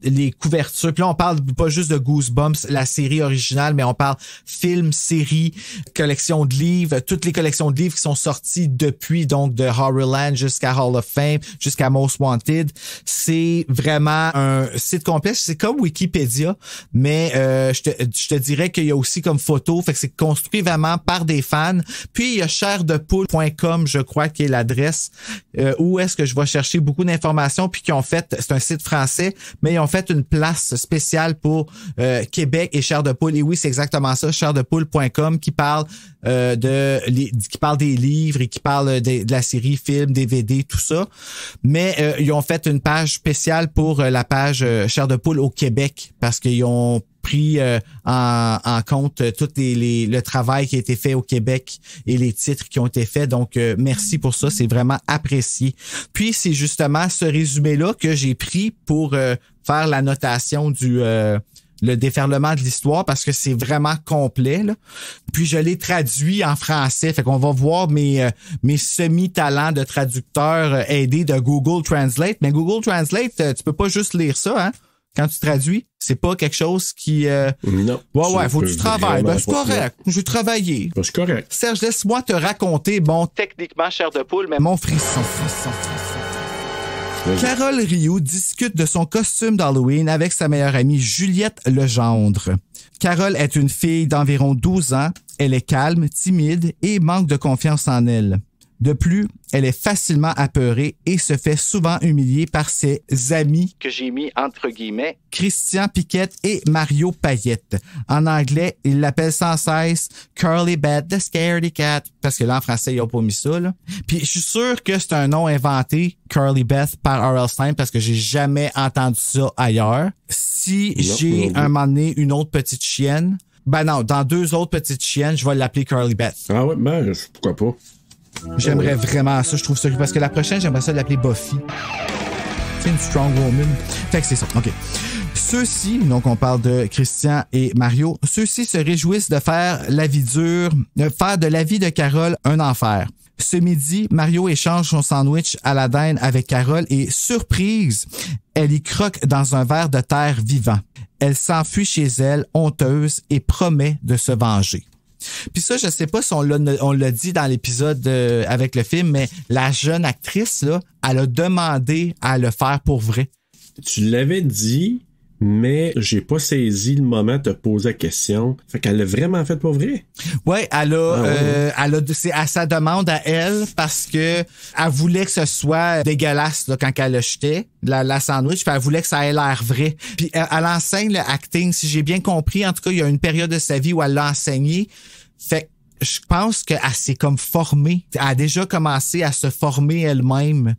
Speaker 3: les couvertures. Puis là, on parle pas juste de Goosebumps, la série originale, mais on parle films, séries, collections de livres, toutes les collections de livres qui sont sorties depuis, donc de Horrorland jusqu'à Hall of Fame, jusqu'à Most Wanted. C'est vraiment un site complet. C'est comme Wikipédia, mais je te dirais qu'il y a aussi comme photo, fait que c'est construit vraiment par des fans. Puis il y a chairdepoule.com, je crois, qui est l'adresse où est-ce que je vais chercher beaucoup d'informations, puis qui ont fait, c'est un site français, mais ils ont fait une place spéciale pour Québec et Chair de Poule. Et oui, c'est exactement ça, chairdepoule.com, qui parle qui parle des livres et qui parle de la série, films, DVD, tout ça. Mais ils ont fait une page spéciale pour la page Chair de Poule au Québec parce qu'ils ont pris en compte tout le travail qui a été fait au Québec et les titres qui ont été faits. Donc, merci pour ça. C'est vraiment apprécié. Puis, c'est justement ce résumé-là que j'ai pris pour faire la notation le déferlement de l'histoire parce que c'est vraiment complet, là. Puis je l'ai traduit en français, fait qu'on va voir mes semi-talents de traducteur aidés de Google Translate. Mais Google Translate, tu peux pas juste lire ça, hein? Quand tu traduis, c'est pas quelque chose qui...
Speaker 1: Non.
Speaker 3: Ouais, faut que tu travailles. Ben, c'est correct. Je vais travailler.
Speaker 1: Ben, c'est correct.
Speaker 3: Serge, laisse-moi te raconter mon techniquement chair de poule, mais mon frisson. Carole Rioux discute de son costume d'Halloween avec sa meilleure amie Juliette Legendre. Carole est une fille d'environ 12 ans. Elle est calme, timide et manque de confiance en elle. De plus, elle est facilement apeurée et se fait souvent humilier par ses amis, que j'ai mis entre guillemets, Christian Piquette et Mario Payette. En anglais, ils l'appellent sans cesse Curly Beth, the Scaredy Cat, parce que là, en français, ils n'ont pas mis ça, là. Puis, je suis sûr que c'est un nom inventé, Curly Beth, par R.L. Stein, parce que j'ai jamais entendu ça ailleurs. Si j'ai un moment donné une autre petite chienne, ben non, dans 2 autres petites chiennes, je vais l'appeler Curly Beth.
Speaker 1: Ah ouais, ben, pourquoi pas?
Speaker 3: J'aimerais vraiment ça, je trouve ça, parce que la prochaine, j'aimerais ça l'appeler Buffy. C'est une strong woman. Fait que c'est ça, OK. Ceux-ci, donc on parle de Christian et Mario, ceux-ci se réjouissent de faire de la vie de Carole un enfer. Ce midi, Mario échange son sandwich à la dinde avec Carole et, surprise, elle y croque dans un verre de terre vivant. Elle s'enfuit chez elle, honteuse, et promet de se venger. Puis ça, je sais pas si on l'a dit dans l'épisode avec le film, mais la jeune actrice, là, elle a demandé à le faire pour vrai.
Speaker 1: Tu l'avais dit, mais j'ai pas saisi le moment de te poser la question. Fait qu'elle l'a vraiment fait pour vrai?
Speaker 3: Ouais, c'est à sa demande à elle parce que elle voulait que ce soit dégueulasse là, quand elle le jetait, la sandwich, puis elle voulait que ça ait l'air vrai. Puis elle enseigne le acting, si j'ai bien compris. En tout cas, il y a une période de sa vie où elle l'a enseigné. Fait je pense qu'elle s'est comme formée. Elle a déjà commencé à se former elle-même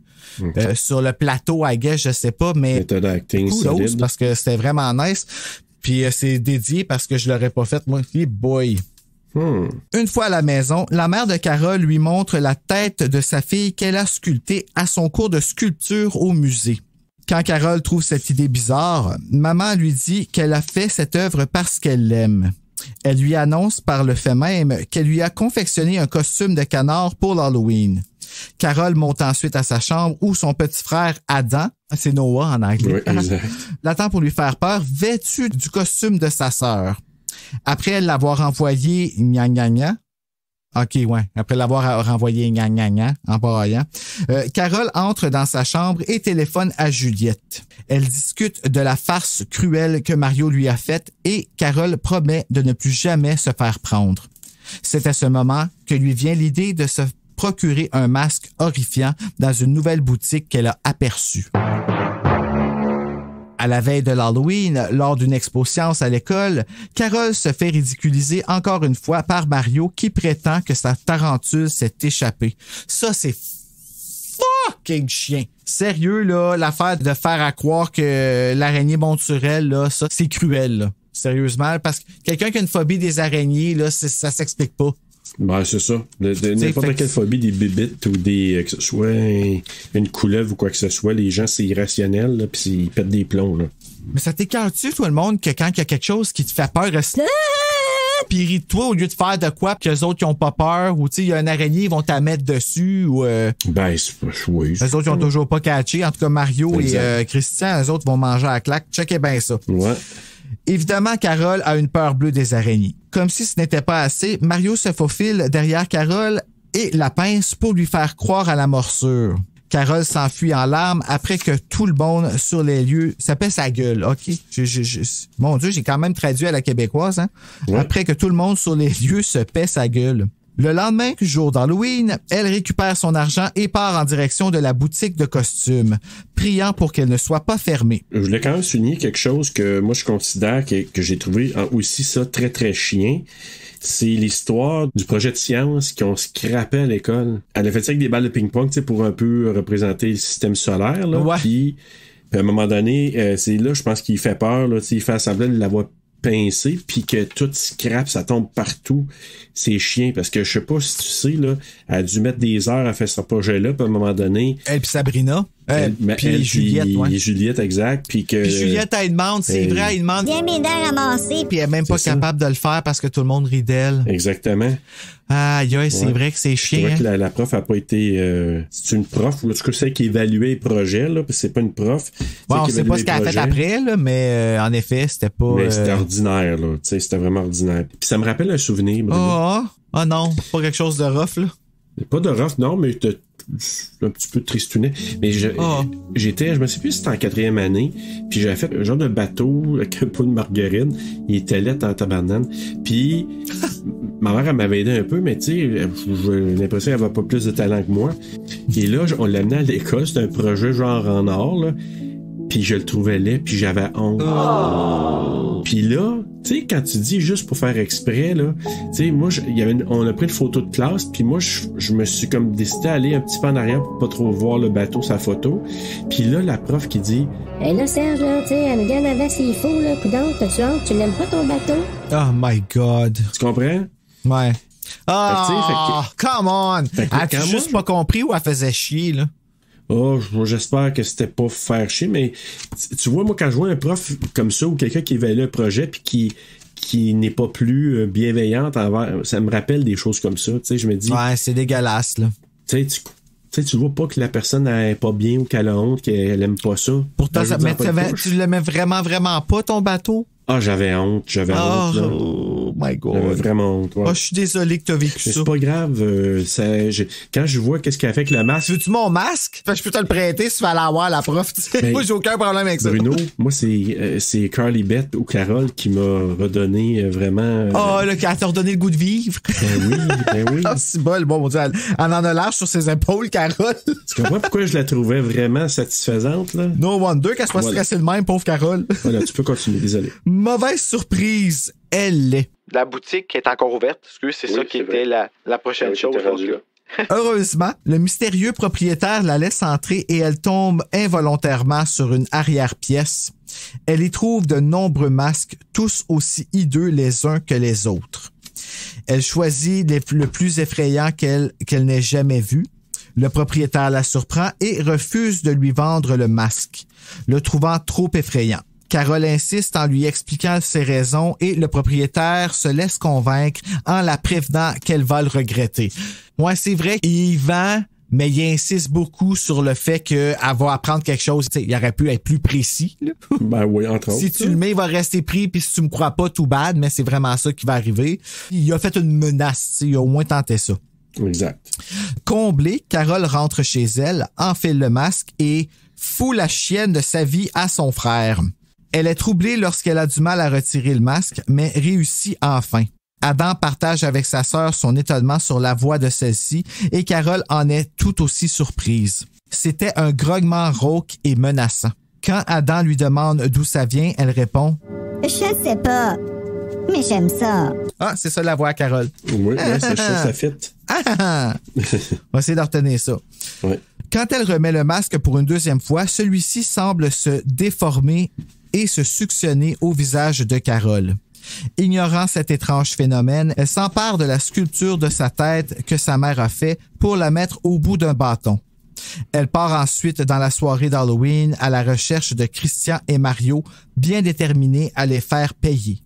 Speaker 3: sur le plateau, I guess, je sais pas, mais
Speaker 1: méthode acting solide.
Speaker 3: Parce que c'était vraiment nice. Puis c'est dédié parce que je l'aurais pas fait, moi. Hey boy! Une fois à la maison, la mère de Carole lui montre la tête de sa fille qu'elle a sculptée à son cours de sculpture au musée. Quand Carole trouve cette idée bizarre, maman lui dit qu'elle a fait cette œuvre parce qu'elle l'aime. Elle lui annonce par le fait même qu'elle lui a confectionné un costume de canard pour l'Halloween. Carole monte ensuite à sa chambre où son petit frère Adam, c'est Noah en anglais, l'attend pour lui faire peur, vêtu du costume de sa sœur. Après l'avoir envoyé après l'avoir renvoyé en braillant, Carole entre dans sa chambre et téléphone à Juliette. Elle discute de la farce cruelle que Mario lui a faite et Carole promet de ne plus jamais se faire prendre. C'est à ce moment que lui vient l'idée de se procurer un masque horrifiant dans une nouvelle boutique qu'elle a aperçue. À la veille de l'Halloween, lors d'une expo science à l'école, Carole se fait ridiculiser encore une fois par Mario qui prétend que sa tarentule s'est échappée. Ça, c'est fucking chien. Sérieux, là, l'affaire de faire à croire que l'araignée monte sur elle, là, ça, c'est cruel, là. Sérieusement, parce que quelqu'un qui a une phobie des araignées, là, ça s'explique pas.
Speaker 1: Ben, c'est ça. N'importe quelle phobie, des bébites ou que ce soit une couleuvre ou quoi que ce soit, les gens, c'est irrationnel, là, pis ils pètent des plombs, là.
Speaker 3: Mais ça t'écarte-tu, tout le monde, que quand il y a quelque chose qui te fait peur, puis ris de toi au lieu de faire de quoi, pis qu'eux autres, ils ont pas peur, ou tu sais, il y a une araignée, ils vont t'en mettre dessus, ou
Speaker 1: Ben, oui.
Speaker 3: Eux autres, ils ont toujours pas catché. En tout cas, Mario et Christian, eux autres vont manger à la claque. Checkez bien ça.
Speaker 1: Ouais.
Speaker 3: Évidemment, Carole a une peur bleue des araignées. Comme si ce n'était pas assez, Mario se faufile derrière Carole et la pince pour lui faire croire à la morsure. Carole s'enfuit en larmes après que tout le monde sur les lieux se pète sa gueule. OK. Mon Dieu, j'ai quand même traduit à la québécoise, hein? Ouais. Après que tout le monde sur les lieux se pète sa gueule. Le lendemain, jour d'Halloween, elle récupère son argent et part en direction de la boutique de costumes, priant pour qu'elle ne soit pas fermée.
Speaker 1: Je voulais quand même souligner quelque chose que moi je considère que j'ai trouvé aussi ça très très chien. C'est l'histoire du projet de science qu'on scrapait à l'école. Elle a fait ça avec des balles de ping-pong, tu sais, pour un peu représenter le système solaire, là.
Speaker 3: Ouais.
Speaker 1: Puis à un moment donné, c'est là, je pense qu'il fait peur, là, tu sais, il fait semblant de l'avoir pincé, puis que tout scrap, ça tombe partout. C'est chiant, parce que je sais pas si tu sais, là, elle a dû mettre des heures à faire ce projet-là, puis à un moment donné...
Speaker 3: Elle puis Sabrina. Puis Juliette, ouais.
Speaker 1: Juliette, exact. Puis
Speaker 3: Juliette, elle demande, c'est vrai, elle demande...
Speaker 5: Viens m'aider à ramasser.
Speaker 3: Puis elle est même pas capable de le faire parce que tout le monde rit d'elle.
Speaker 1: Exactement.
Speaker 3: Aïe, c'est vrai que c'est chiant.
Speaker 1: C'est vrai que la prof a pas été... c'est une prof, ou en tout cas, c'est qui évaluait les projets, là, puis c'est pas une prof.
Speaker 3: Bon, on sait pas ce qu'elle a fait après, là, mais en effet, c'était pas...
Speaker 1: Mais c'était ordinaire, là. Tu sais, c'était vraiment ordinaire. Puis ça me rappelle un souvenir.
Speaker 3: Ah non, pas quelque chose de rough, là.
Speaker 1: Pas de rough, non, mais un petit peu tristounet. Mais je me sais plus si c'était en 4e année, puis j'avais fait un genre de bateau avec un pot de margarine. Il était laid en tabarnane. Puis ma mère, elle m'avait aidé un peu, mais tu sais, j'ai l'impression qu'elle avait pas plus de talent que moi. Et là, on l'amenait à l'école, c'était un projet genre en or, là. Puis je le trouvais laid, puis j'avais honte. Puis là, tu sais, quand tu dis juste pour faire exprès, là, tu sais, moi, on a pris une photo de classe, puis moi, je me suis comme décidé à aller un petit peu en arrière pour pas trop voir le bateau, sa photo. Puis là, la prof qui dit...
Speaker 10: Hey là, Serge, là, tu sais, elle me gagne avant s'il faut, là, coudonc, t'as-tu honte? Tu l'aimes pas ton bateau?
Speaker 3: Oh my God.
Speaker 1: Tu comprends?
Speaker 3: Ouais. Come on! As-tu juste pas compris où elle faisait chier, là?
Speaker 1: Oh, j'espère que c'était pas faire chier, mais tu vois, moi, quand je vois un prof comme ça ou quelqu'un qui évalue un projet puis qui n'est pas plus bienveillante envers, ça me rappelle des choses comme ça. Tu sais, je me dis.
Speaker 3: Ouais, c'est dégueulasse, là.
Speaker 1: Tu sais, tu vois pas que la personne n'est pas bien ou qu'elle a honte, qu'elle aime pas ça.
Speaker 3: Pourtant, tu l'aimais vraiment, vraiment pas, ton bateau?
Speaker 1: Ah, j'avais honte, là.
Speaker 3: Oh my God.
Speaker 1: J'avais vraiment honte. Ouais.
Speaker 3: Oh, je suis désolé que t'as vécu ça.
Speaker 1: C'est pas grave. Quand je vois qu'est-ce qu'elle a fait avec le masque...
Speaker 3: Veux-tu mon masque? Fait que je peux te le prêter si tu vas l'avoir, la prof.
Speaker 1: Ben,
Speaker 3: moi, j'ai aucun problème avec ça.
Speaker 1: Bruno, moi, c'est Carly Beth ou Carole qui m'a redonné vraiment...
Speaker 3: Ah, là, qui a te redonné le goût de vivre.
Speaker 1: Ben oui.
Speaker 3: Ah, c'est bon, mon Dieu. Elle en a l'air sur ses épaules, Carole.
Speaker 1: Tu comprends pourquoi je la trouvais vraiment satisfaisante, là?
Speaker 3: No wonder qu'elle soit stressée de même, pauvre Carole.
Speaker 1: Voilà, tu peux continuer, désolé.
Speaker 3: Mauvaise surprise, elle l'est.
Speaker 8: La boutique est encore ouverte. C'est ça qui était la prochaine chose.
Speaker 3: Heureusement, le mystérieux propriétaire la laisse entrer et elle tombe involontairement sur une arrière-pièce. Elle y trouve de nombreux masques, tous aussi hideux les uns que les autres. Elle choisit le plus effrayant qu'elle n'ait jamais vu. Le propriétaire la surprend et refuse de lui vendre le masque, le trouvant trop effrayant. Carole insiste en lui expliquant ses raisons et le propriétaire se laisse convaincre en la prévenant qu'elle va le regretter. Ouais, c'est vrai qu'il vend, mais il insiste beaucoup sur le fait qu'elle va apprendre quelque chose. T'sais, il aurait pu être plus précis. Là.
Speaker 1: Ben oui, entre autres.
Speaker 3: Si tu le mets, il va rester pris, puis si tu me crois pas, tout bad, mais c'est vraiment ça qui va arriver. Il a fait une menace, il a au moins tenté ça.
Speaker 1: Exact.
Speaker 3: Comblée, Carole rentre chez elle, enfile le masque et fout la chienne de sa vie à son frère. Elle est troublée lorsqu'elle a du mal à retirer le masque, mais réussit enfin. Adam partage avec sa sœur son étonnement sur la voix de celle-ci et Carole en est tout aussi surprise. C'était un grognement rauque et menaçant. Quand Adam lui demande d'où ça vient, elle répond
Speaker 5: « Je sais pas, mais j'aime ça. »
Speaker 3: Ah, c'est ça la voix à Carole.
Speaker 1: Oui, ça fit.
Speaker 3: On va essayer de retenir ça.
Speaker 1: Ouais.
Speaker 3: Quand elle remet le masque pour une deuxième fois, celui-ci semble se déformer et se suctionner au visage de Carole. Ignorant cet étrange phénomène, elle s'empare de la sculpture de sa tête que sa mère a fait pour la mettre au bout d'un bâton. Elle part ensuite dans la soirée d'Halloween à la recherche de Christian et Mario, bien déterminés à les faire payer.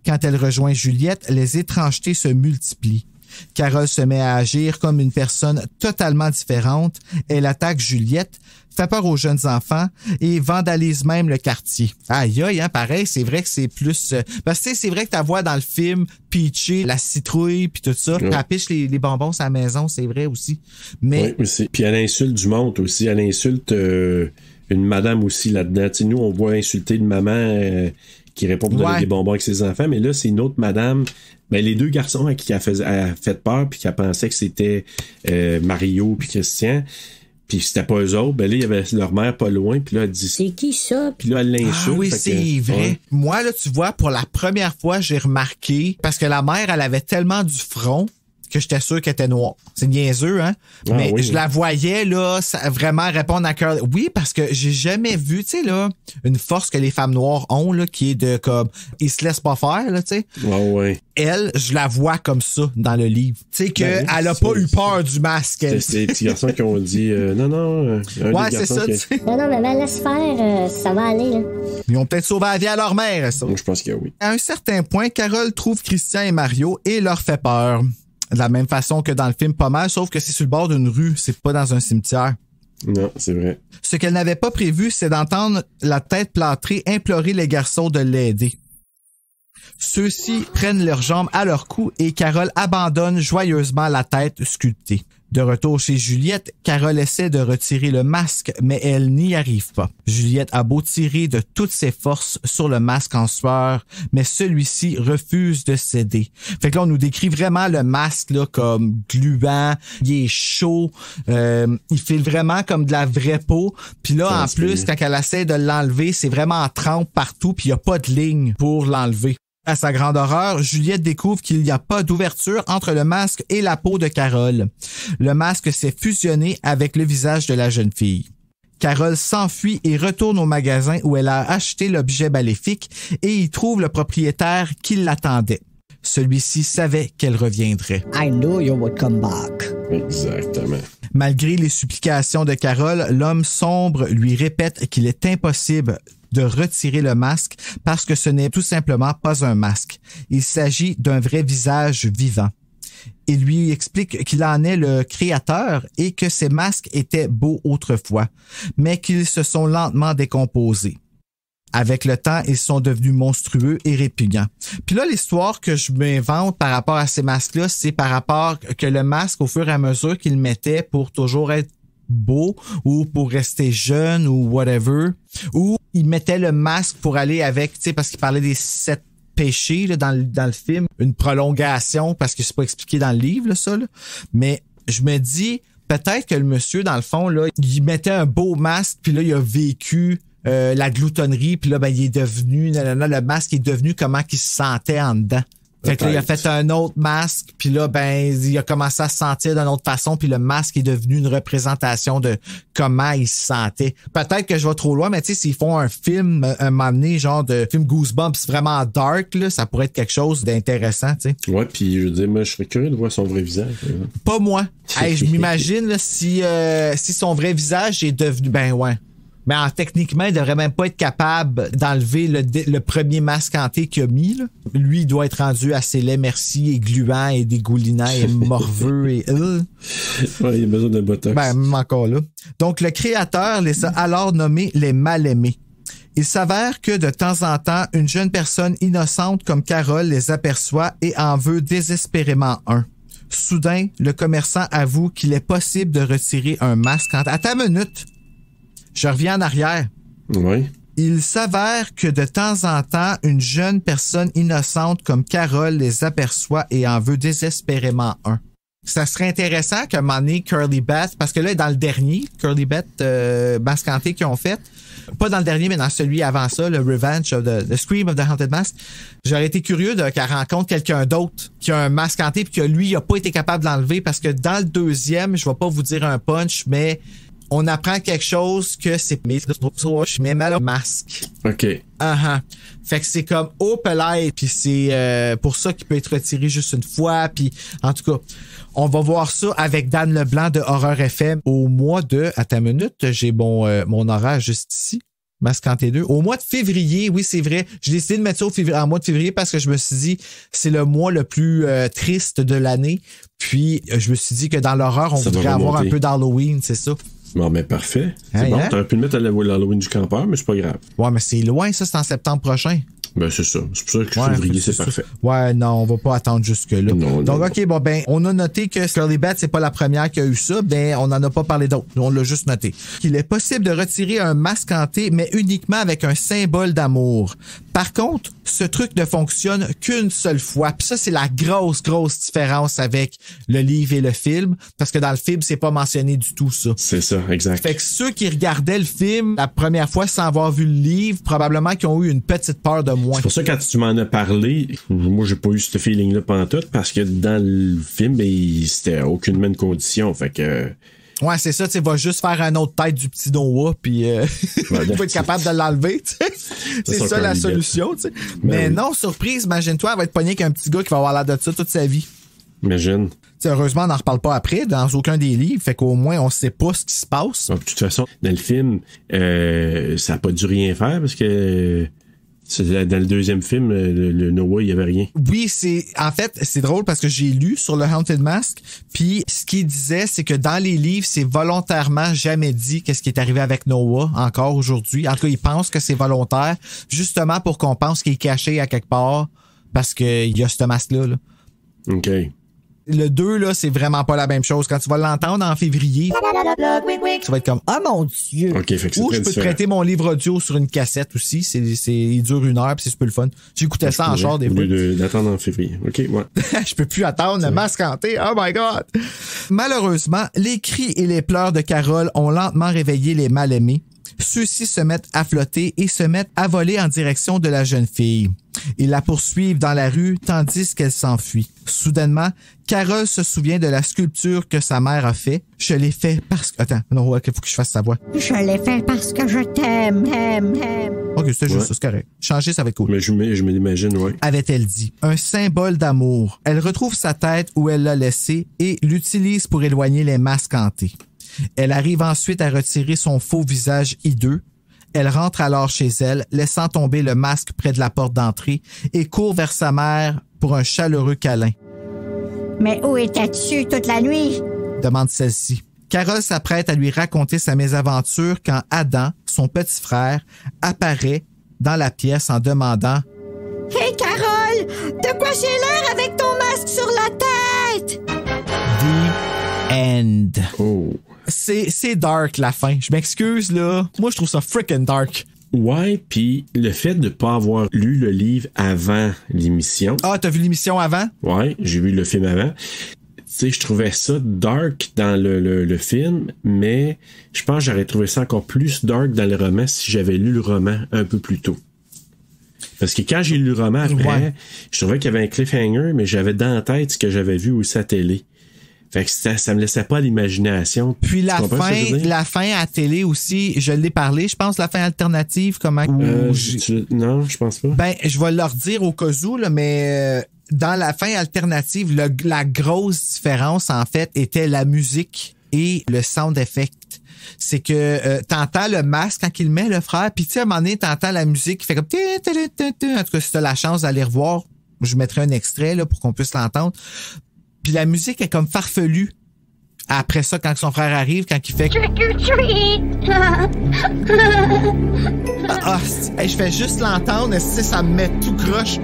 Speaker 3: Quand elle rejoint Juliette, les étrangetés se multiplient. Carole se met à agir comme une personne totalement différente. Elle attaque Juliette, fait peur aux jeunes enfants et vandalise même le quartier. Aïe aïe, hein, pareil, c'est vrai que c'est plus... parce que c'est vrai que ta voix dans le film, Peachy, la citrouille, puis tout ça,
Speaker 1: ouais.
Speaker 3: Elle piche les bonbons à la maison, c'est vrai aussi. Mais...
Speaker 1: Oui, aussi. Puis elle insulte du monde aussi. Elle insulte une madame aussi là-dedans. T'sais, nous, on voit insulter une maman... qui répond pour donner des bonbons avec ses enfants, mais là, c'est une autre madame. Ben, les deux garçons à qui elle a fait peur, puis qu'elle pensait que c'était Mario puis Christian, puis c'était pas eux autres. Ben là, il y avait leur mère pas loin, puis là, elle dit...
Speaker 7: C'est qui ça?
Speaker 1: Puis là, elle l'insulte.
Speaker 3: Ah oui, c'est vrai. Ouais. Moi, là, tu vois, pour la première fois, j'ai remarqué, parce que la mère, elle avait tellement du front que j'étais sûr qu'elle était noire. C'est niaiseux, hein?
Speaker 1: Ah,
Speaker 3: mais
Speaker 1: oui,
Speaker 3: je la voyais, là, vraiment répondre à Carole. Oui, parce que j'ai jamais vu, tu sais, là, une force que les femmes noires ont, là, qui est de, comme, ils se laissent pas faire, là, tu sais.
Speaker 1: Ouais.
Speaker 3: Elle, je la vois comme ça dans le livre. Tu sais, qu'elle a pas eu peur du masque.
Speaker 1: C'est les petits garçons qui ont dit, non.
Speaker 3: Ouais, c'est ça, tu sais.
Speaker 10: Non, maman, laisse faire, ça va aller, là.
Speaker 3: Ils ont peut-être sauvé la vie à leur mère, ça.
Speaker 1: Je pense que oui.
Speaker 3: À un certain point, Carole trouve Christian et Mario et leur fait peur. De la même façon que dans le film pas mal, sauf que c'est sur le bord d'une rue, c'est pas dans un cimetière.
Speaker 1: Non, c'est vrai.
Speaker 3: Ce qu'elle n'avait pas prévu, c'est d'entendre la tête plâtrée implorer les garçons de l'aider. Ceux-ci prennent leurs jambes à leur cou et Carole abandonne joyeusement la tête sculptée. De retour chez Juliette, Carole essaie de retirer le masque, mais elle n'y arrive pas. Juliette a beau tirer de toutes ses forces sur le masque en sueur, mais celui-ci refuse de céder. Fait que là, on nous décrit vraiment le masque là comme gluant, il est chaud, il file vraiment comme de la vraie peau. Puis là, en plus, quand elle essaie de l'enlever, c'est vraiment en trempe partout, puis il n'y a pas de ligne pour l'enlever. À sa grande horreur, Juliette découvre qu'il n'y a pas d'ouverture entre le masque et la peau de Carole. Le masque s'est fusionné avec le visage de la jeune fille. Carole s'enfuit et retourne au magasin où elle a acheté l'objet maléfique et y trouve le propriétaire qui l'attendait. Celui-ci savait qu'elle reviendrait.
Speaker 7: I knew you would come back.
Speaker 1: Exactement.
Speaker 3: Malgré les supplications de Carole, l'homme sombre lui répète qu'il est impossible de retirer le masque parce que ce n'est tout simplement pas un masque. Il s'agit d'un vrai visage vivant. Il lui explique qu'il en est le créateur et que ces masques étaient beaux autrefois, mais qu'ils se sont lentement décomposés. Avec le temps, ils sont devenus monstrueux et répugnants. Puis là, l'histoire que je m'invente par rapport à ces masques-là, c'est par rapport que le masque, au fur et à mesure qu'il mettait pour toujours être beau ou pour rester jeune ou whatever, ou il mettait le masque pour aller avec, tu sais, parce qu'il parlait des 7 péchés là, dans le film, une prolongation, parce que c'est pas expliqué dans le livre, là, ça. Là. Mais je me dis, peut-être que le monsieur, dans le fond, là, il mettait un beau masque, puis là, il a vécu la gloutonnerie, puis là, ben, il est devenu, le masque est devenu comment qu'il se sentait en dedans. Fait que là, il a fait un autre masque, puis là, ben, il a commencé à se sentir d'une autre façon, puis le masque est devenu une représentation de comment il se sentait. Peut-être que je vais trop loin, mais tu sais, s'ils font un film, un moment donné, genre de film Goosebumps vraiment dark, là, ça pourrait être quelque chose d'intéressant, tu sais.
Speaker 1: Ouais, puis je veux dire, moi, je serais curieux de voir son vrai visage.
Speaker 3: Pas moi. Hey, je m'imagine là, si son vrai visage est devenu, ben ouais. Mais techniquement, il devrait même pas être capable d'enlever le premier masque hanté qu'il a mis. Là. Lui, il doit être rendu assez laid, merci, et gluant, et dégoulinant, et morveux, et...
Speaker 1: Ouais, il a besoin de botox.
Speaker 3: Ben, même encore là. Donc, le créateur les a alors nommés les mal-aimés. Il s'avère que de temps en temps, une jeune personne innocente comme Carole les aperçoit et en veut désespérément un. Soudain, le commerçant avoue qu'il est possible de retirer un masque hanté. Attends une minute! Je reviens en arrière.
Speaker 1: Oui.
Speaker 3: Il s'avère que de temps en temps, une jeune personne innocente comme Carole les aperçoit et en veut désespérément un. Ça serait intéressant qu'à un moment donné, Curly Beth, parce que là, dans le dernier, Curly Beth, masque hanté qu'ils ont fait, pas dans le dernier, mais dans celui avant ça, le Revenge of the Scream of the Haunted Mask, j'aurais été curieux qu'elle rencontre quelqu'un d'autre qui a un masque hanté puis que lui, il a pas été capable de l'enlever parce que dans le deuxième, je vais pas vous dire un punch, mais on apprend quelque chose que c'est je mets mal au masque.
Speaker 1: OK.
Speaker 3: Fait que c'est comme Opelite, puis c'est pour ça qu'il peut être retiré juste une fois, puis en tout cas, on va voir ça avec Dan Leblanc de Horreur FM au mois de... Attends une minute, j'ai mon horaire juste ici. Masque hanté 2. Au mois de février, oui, c'est vrai. J'ai décidé de mettre ça en mois de février parce que je me suis dit c'est le mois le plus triste de l'année. Puis, je me suis dit que dans l'horreur, on voudrait avoir un peu d'Halloween, c'est ça.
Speaker 1: Bon, mais parfait. C'est bon. T'aurais pu le mettre à l'Halloween du campeur, mais c'est pas grave.
Speaker 3: Ouais, mais c'est loin, ça, c'est en septembre prochain.
Speaker 1: Ben, c'est ça. C'est pour ça que février, c'est parfait.
Speaker 3: Ouais, non, on va pas attendre jusque-là. Donc, OK, bon, ben, on a noté que Curly Beth, c'est pas la première qui a eu ça. Ben, on n'en a pas parlé d'autres. On l'a juste noté. Qu'il est possible de retirer un masque hanté, mais uniquement avec un symbole d'amour. Par contre, ce truc ne fonctionne qu'une seule fois. Puis ça, c'est la grosse différence avec le livre et le film. Parce que dans le film, c'est pas mentionné du tout, ça.
Speaker 1: C'est ça, exact.
Speaker 3: Fait que ceux qui regardaient le film la première fois sans avoir vu le livre, probablement qu'ils ont eu une petite peur de moins.
Speaker 1: C'est pour ça que quand tu m'en as parlé, moi, j'ai pas eu ce feeling-là pendant tout, parce que dans le film, ben, c'était aucunement une condition. Fait que...
Speaker 3: Ouais, c'est ça, tu vas juste faire un autre tête du petit Noah, puis il va être capable de l'enlever, tu sais. C'est ça la solution, tu sais. Mais oui. Non, surprise, imagine-toi, elle va être pognée avec un petit gars qui va avoir l'air de ça toute sa vie.
Speaker 1: Imagine.
Speaker 3: T'sais, heureusement, on n'en reparle pas après, dans aucun des livres, fait qu'au moins, on sait pas ce qui se passe.
Speaker 1: De toute façon, dans le film, ça a pas dû rien faire, parce que... Dans le deuxième film, le Noah, il y avait rien.
Speaker 3: Oui, c'est drôle parce que j'ai lu sur le Haunted Mask, puis ce qu'il disait, c'est que dans les livres, c'est volontairement jamais dit qu'est-ce qui est arrivé avec Noah encore aujourd'hui. En tout cas, il pense que c'est volontaire, justement pour qu'on pense qu'il est caché à quelque part parce qu'il y a ce masque-là. Là.
Speaker 1: OK.
Speaker 3: Le 2, là, c'est vraiment pas la même chose. Quand tu vas l'entendre en février, tu vas être comme « Oh mon Dieu!
Speaker 1: Okay, fait que
Speaker 3: Ou je peux te prêter mon livre audio sur une cassette aussi. Il dure 1 heure puis c'est super le fun. J'écoutais ça en char des fois.
Speaker 1: Au lieu d'attendre en février. OK, ouais.
Speaker 3: Je peux plus attendre le masque hanté. Oh my God! Malheureusement, les cris et les pleurs de Carole ont lentement réveillé les mal-aimés. Ceux-ci se mettent à flotter et se mettent à voler en direction de la jeune fille. Ils la poursuivent dans la rue tandis qu'elle s'enfuit. Soudainement, Carole se souvient de la sculpture que sa mère a fait. Je l'ai fait parce que... Attends, non, il faut que je fasse sa voix.
Speaker 5: Je l'ai fait parce que je t'aime.
Speaker 3: OK, c'est juste ça, c'est correct. Changer, ça va être cool.
Speaker 1: Mais je me l'imagine, oui.
Speaker 3: Avait-elle dit. Un symbole d'amour. Elle retrouve sa tête où elle l'a laissée et l'utilise pour éloigner les masques hantés. Elle arrive ensuite à retirer son faux visage hideux. Elle rentre alors chez elle, laissant tomber le masque près de la porte d'entrée et court vers sa mère pour un chaleureux câlin.
Speaker 5: « Mais où étais-tu toute la nuit? »
Speaker 3: demande celle-ci. Carole s'apprête à lui raconter sa mésaventure quand Adam, son petit frère, apparaît dans la pièce en demandant
Speaker 5: « Hey, Carole! De quoi j'ai l'air avec ton masque sur la tête? »
Speaker 3: The End.
Speaker 1: Oh.
Speaker 3: C'est dark, la fin. Je m'excuse, là. Moi, je trouve ça freaking dark.
Speaker 1: Ouais, puis le fait de pas avoir lu le livre avant l'émission.
Speaker 3: Ah, t'as vu l'émission avant?
Speaker 1: Ouais, j'ai vu le film avant. Tu sais, je trouvais ça dark dans le film, mais je pense que j'aurais trouvé ça encore plus dark dans le roman si j'avais lu le roman un peu plus tôt. Parce que quand j'ai lu le roman après, je trouvais qu'il y avait un cliffhanger, mais j'avais dans la tête ce que j'avais vu aussi à la télé. Fait que ça me laissait pas à l'imagination.
Speaker 3: Puis la fin à télé aussi, je l'ai parlé, je pense, la fin alternative, comment...
Speaker 1: non, je pense pas.
Speaker 3: Ben, je vais leur dire au cas où, là, mais dans la fin alternative, la grosse différence, en fait, était la musique et le sound effect. C'est que t'entends le masque quand il le met, le frère, puis tu sais, à un moment donné, t'entends la musique qui fait comme... En tout cas, si t'as la chance d'aller revoir, je mettrai un extrait là pour qu'on puisse l'entendre. Puis la musique est comme farfelue. Après ça, quand son frère arrive, quand il fait...
Speaker 2: Trick or treat!
Speaker 3: Je fais juste l'entendre, ça me met tout croche.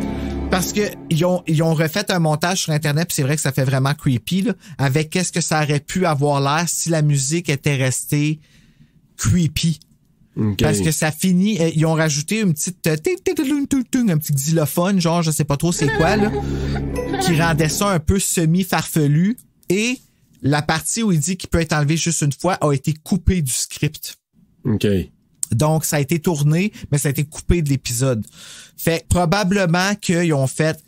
Speaker 3: Parce que ils ont refait un montage sur Internet, puis c'est vrai que ça fait vraiment creepy, là, avec qu'est-ce que ça aurait pu avoir l'air si la musique était restée creepy. Okay. Parce que ça finit, ils ont rajouté une petite un petit xylophone, genre je sais pas trop c'est quoi là, qui rendait ça un peu semi-farfelu, et la partie où il dit qu'il peut être enlevé juste une fois a été coupée du script.
Speaker 1: OK.
Speaker 3: Donc ça a été tourné, mais ça a été coupé de l'épisode. Fait probablement qu'ils ont fait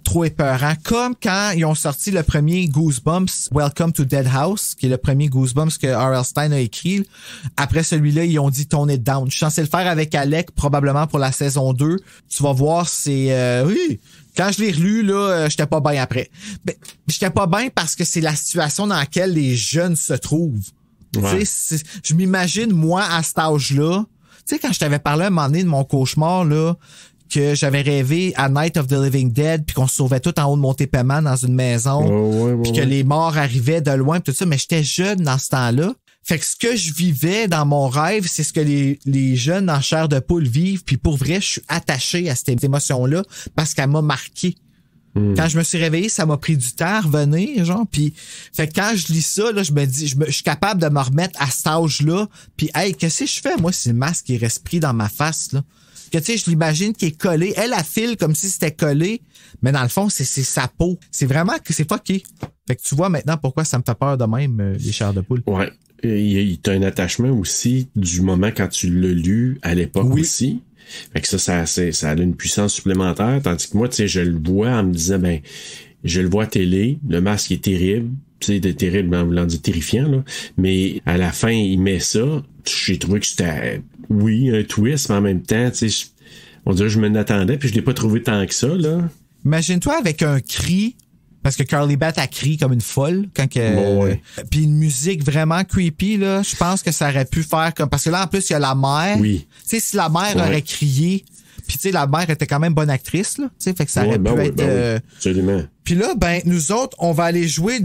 Speaker 3: trop épeurant, comme quand ils ont sorti le premier Goosebumps, Welcome to Dead House, qui est le premier Goosebumps que R.L. Stine a écrit. Après celui-là, ils ont dit Tone it down. Je suis censé le faire avec Alec, probablement pour la saison 2. Tu vas voir, c'est... oui, quand je l'ai relu, là, j'étais pas bien après. Ben, j'étais pas bien parce que c'est la situation dans laquelle les jeunes se trouvent. Ouais. Tu sais, je m'imagine, moi, à cet âge-là, tu sais, quand je t'avais parlé à un moment donné de mon cauchemar, là, que j'avais rêvé à Night of the Living Dead, puis qu'on se sauvait tout en haut de Montépéman dans une maison, puis que les morts arrivaient de loin, pis tout ça, mais j'étais jeune dans ce temps-là. Fait que ce que je vivais dans mon rêve, c'est ce que les jeunes en chair de poule vivent, puis pour vrai, je suis attaché à cette émotion-là parce qu'elle m'a marqué. Quand je me suis réveillé, ça m'a pris du temps à revenir, genre, puis fait que quand je lis ça, là, je me dis, je suis capable de me remettre à cet âge-là, puis hey, qu'est-ce que je fais, moi, si le masque est resté pris dans ma face, là? Que tu sais, je l'imagine qui est collé. Elle file comme si c'était collé, mais dans le fond, c'est sa peau. C'est vraiment que c'est fucké. Fait que tu vois maintenant pourquoi ça me fait peur de même, les chairs de poule.
Speaker 1: Ouais. Il t'a un attachement aussi du moment quand tu l'as lu à l'époque aussi. Fait que ça a une puissance supplémentaire. Tandis que moi, tu sais, je le vois en me disant, ben, je le vois à télé, le masque est terrible. Tu sais, terrible en voulant dire terrifiant, là. Mais à la fin, il met ça. J'ai trouvé que c'était, oui, un twist, mais en même temps, tu sais, on dirait que je m'en attendais, puis je l'ai pas trouvé tant que ça, là.
Speaker 3: Imagine-toi avec un cri, parce que Carly Beth a crié comme une folle quand que. Puis une musique vraiment creepy, là. Je pense que ça aurait pu faire comme. Parce que là, en plus, il y a la mère.
Speaker 1: Oui.
Speaker 3: Tu sais, si la mère aurait crié. Puis tu sais, la mère était quand même bonne actrice, là. Tu sais, fait que ça aurait pu être.
Speaker 1: Absolument.
Speaker 3: Puis là, ben, nous autres, on va aller jouer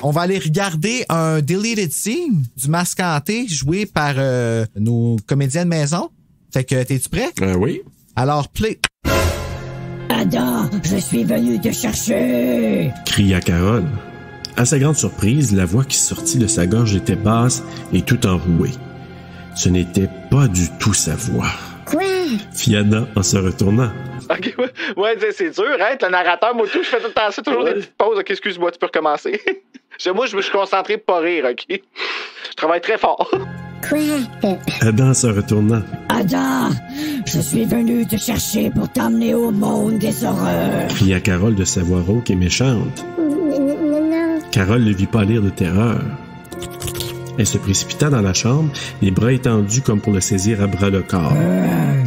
Speaker 3: on va aller regarder un deleted scene du masque hanté joué par nos comédiens de maison. Fait que, t'es-tu prêt?
Speaker 1: Oui.
Speaker 3: Alors, play.
Speaker 11: Ada, je suis venu te chercher!
Speaker 1: Cria Carole. À sa grande surprise, la voix qui sortit de sa gorge était basse et tout enrouée. Ce n'était pas du tout sa voix.
Speaker 10: Quoi?
Speaker 1: Fiona en se retournant.
Speaker 8: Ok, ouais, c'est dur, hein? Le narrateur, moi, tout, je fais tout le temps ça, toujours des petites pauses. Ok, excuse-moi, tu peux recommencer. Moi, je me suis concentré pour pas rire, ok? Je travaille très fort.
Speaker 10: Quoi?
Speaker 1: Ada en se retournant.
Speaker 11: Ada, je suis venu te chercher pour t'emmener au monde des horreurs.
Speaker 1: Cria Carole de sa voix rauque et méchante.
Speaker 10: Non.
Speaker 1: Carole le vit pâlir de terreur. Elle se précipita dans la chambre, les bras étendus comme pour le saisir à bras le corps.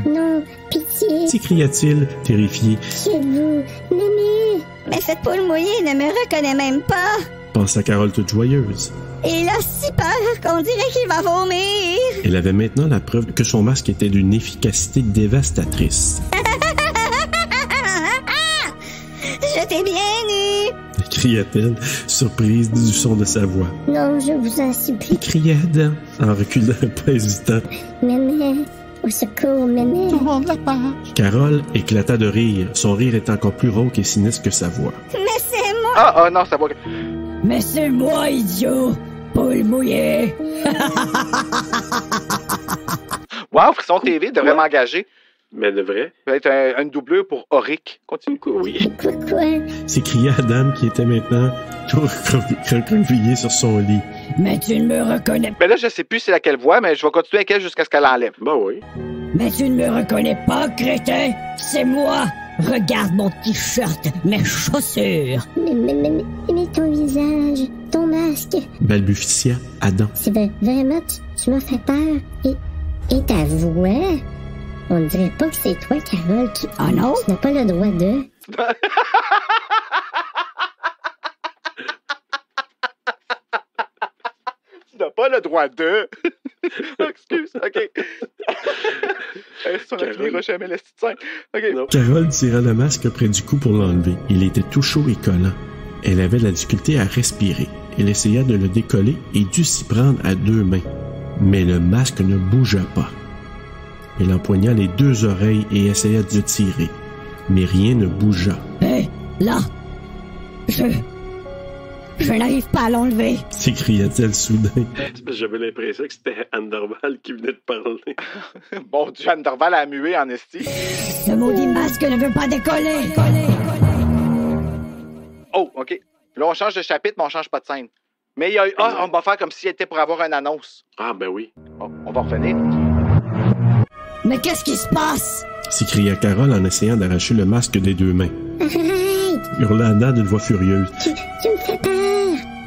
Speaker 10: Non, pitié.
Speaker 1: S'écria-t-il, terrifié.
Speaker 10: Qui êtes-vous? Mémé.
Speaker 5: Mais cette poule mouillée ne me reconnaît même pas.
Speaker 1: Pensa Carole toute joyeuse.
Speaker 5: Il a si peur qu'on dirait qu'il va vomir.
Speaker 1: Elle avait maintenant la preuve que son masque était d'une efficacité dévastatrice.
Speaker 5: Je t'ai bien eu.
Speaker 1: Cria-t-elle, surprise du son de sa voix.
Speaker 10: Non, je vous en supplie.
Speaker 1: Cria Ada, en reculant, pas hésitant.
Speaker 10: Mémé. Au secours, mémé.
Speaker 3: Tourne la page.
Speaker 1: Carole éclata de rire. Son rire est encore plus rauque et sinistre que sa voix.
Speaker 10: Mais c'est moi!
Speaker 8: Ah, non, ça va.
Speaker 11: Mais c'est moi, idiot! Poule mouillée!
Speaker 8: Wow, Frisson TV devrait m'engager.
Speaker 1: Mais de vrai?
Speaker 8: Peut-être une doublure pour Auric. Continue. Oui.
Speaker 10: Quoi?
Speaker 1: S'écria Adam qui était maintenant tout recroquevillé sur son lit.
Speaker 11: Mais tu ne me reconnais...
Speaker 8: Mais là, je sais plus c'est laquelle voix, mais je vais continuer avec elle jusqu'à ce qu'elle enlève.
Speaker 1: Ben oui.
Speaker 11: Mais tu ne me reconnais pas, crétin? C'est moi! Regarde mon t-shirt, mes chaussures!
Speaker 10: Mais ton visage, ton masque.
Speaker 1: Balbutia Adam.
Speaker 10: C'est vraiment, tu m'as fait peur. Et ta voix? On ne dirait pas que c'est toi, Carole.
Speaker 11: Ah non?
Speaker 10: Tu n'as pas le droit de...
Speaker 8: Tu n'as pas le droit de... Excuse, OK. Sur la finira jamais la petite scène. OK.
Speaker 1: Carole tira le masque près du cou pour l'enlever. Il était tout chaud et collant. Elle avait la difficulté à respirer. Elle essaya de le décoller et dut s'y prendre à 2 mains. Mais le masque ne bougea pas. Elle empoigna les 2 oreilles et essaya de tirer. Mais rien ne bougea.
Speaker 11: Hé, là! Je n'arrive pas à l'enlever.
Speaker 1: S'écria-t-elle soudain.
Speaker 12: J'avais l'impression que c'était Anne Dorval qui venait de parler.
Speaker 8: Mon Dieu, Anne Dorval a mué en esti.
Speaker 11: Ce maudit masque ne veut pas décoller.
Speaker 8: Oh, OK. Là, on change de chapitre, mais on change pas de scène. Mais il y a eu... Ah, on va faire comme si elle était pour avoir une annonce.
Speaker 12: Ah, ben oui.
Speaker 8: Bon, on va revenir.
Speaker 11: Mais qu'est-ce qui se passe?
Speaker 1: S'écria Carole en essayant d'arracher le masque des 2 mains.
Speaker 10: Arrête!
Speaker 1: Hurla Anna d'une voix furieuse.
Speaker 10: Tu me fais peur!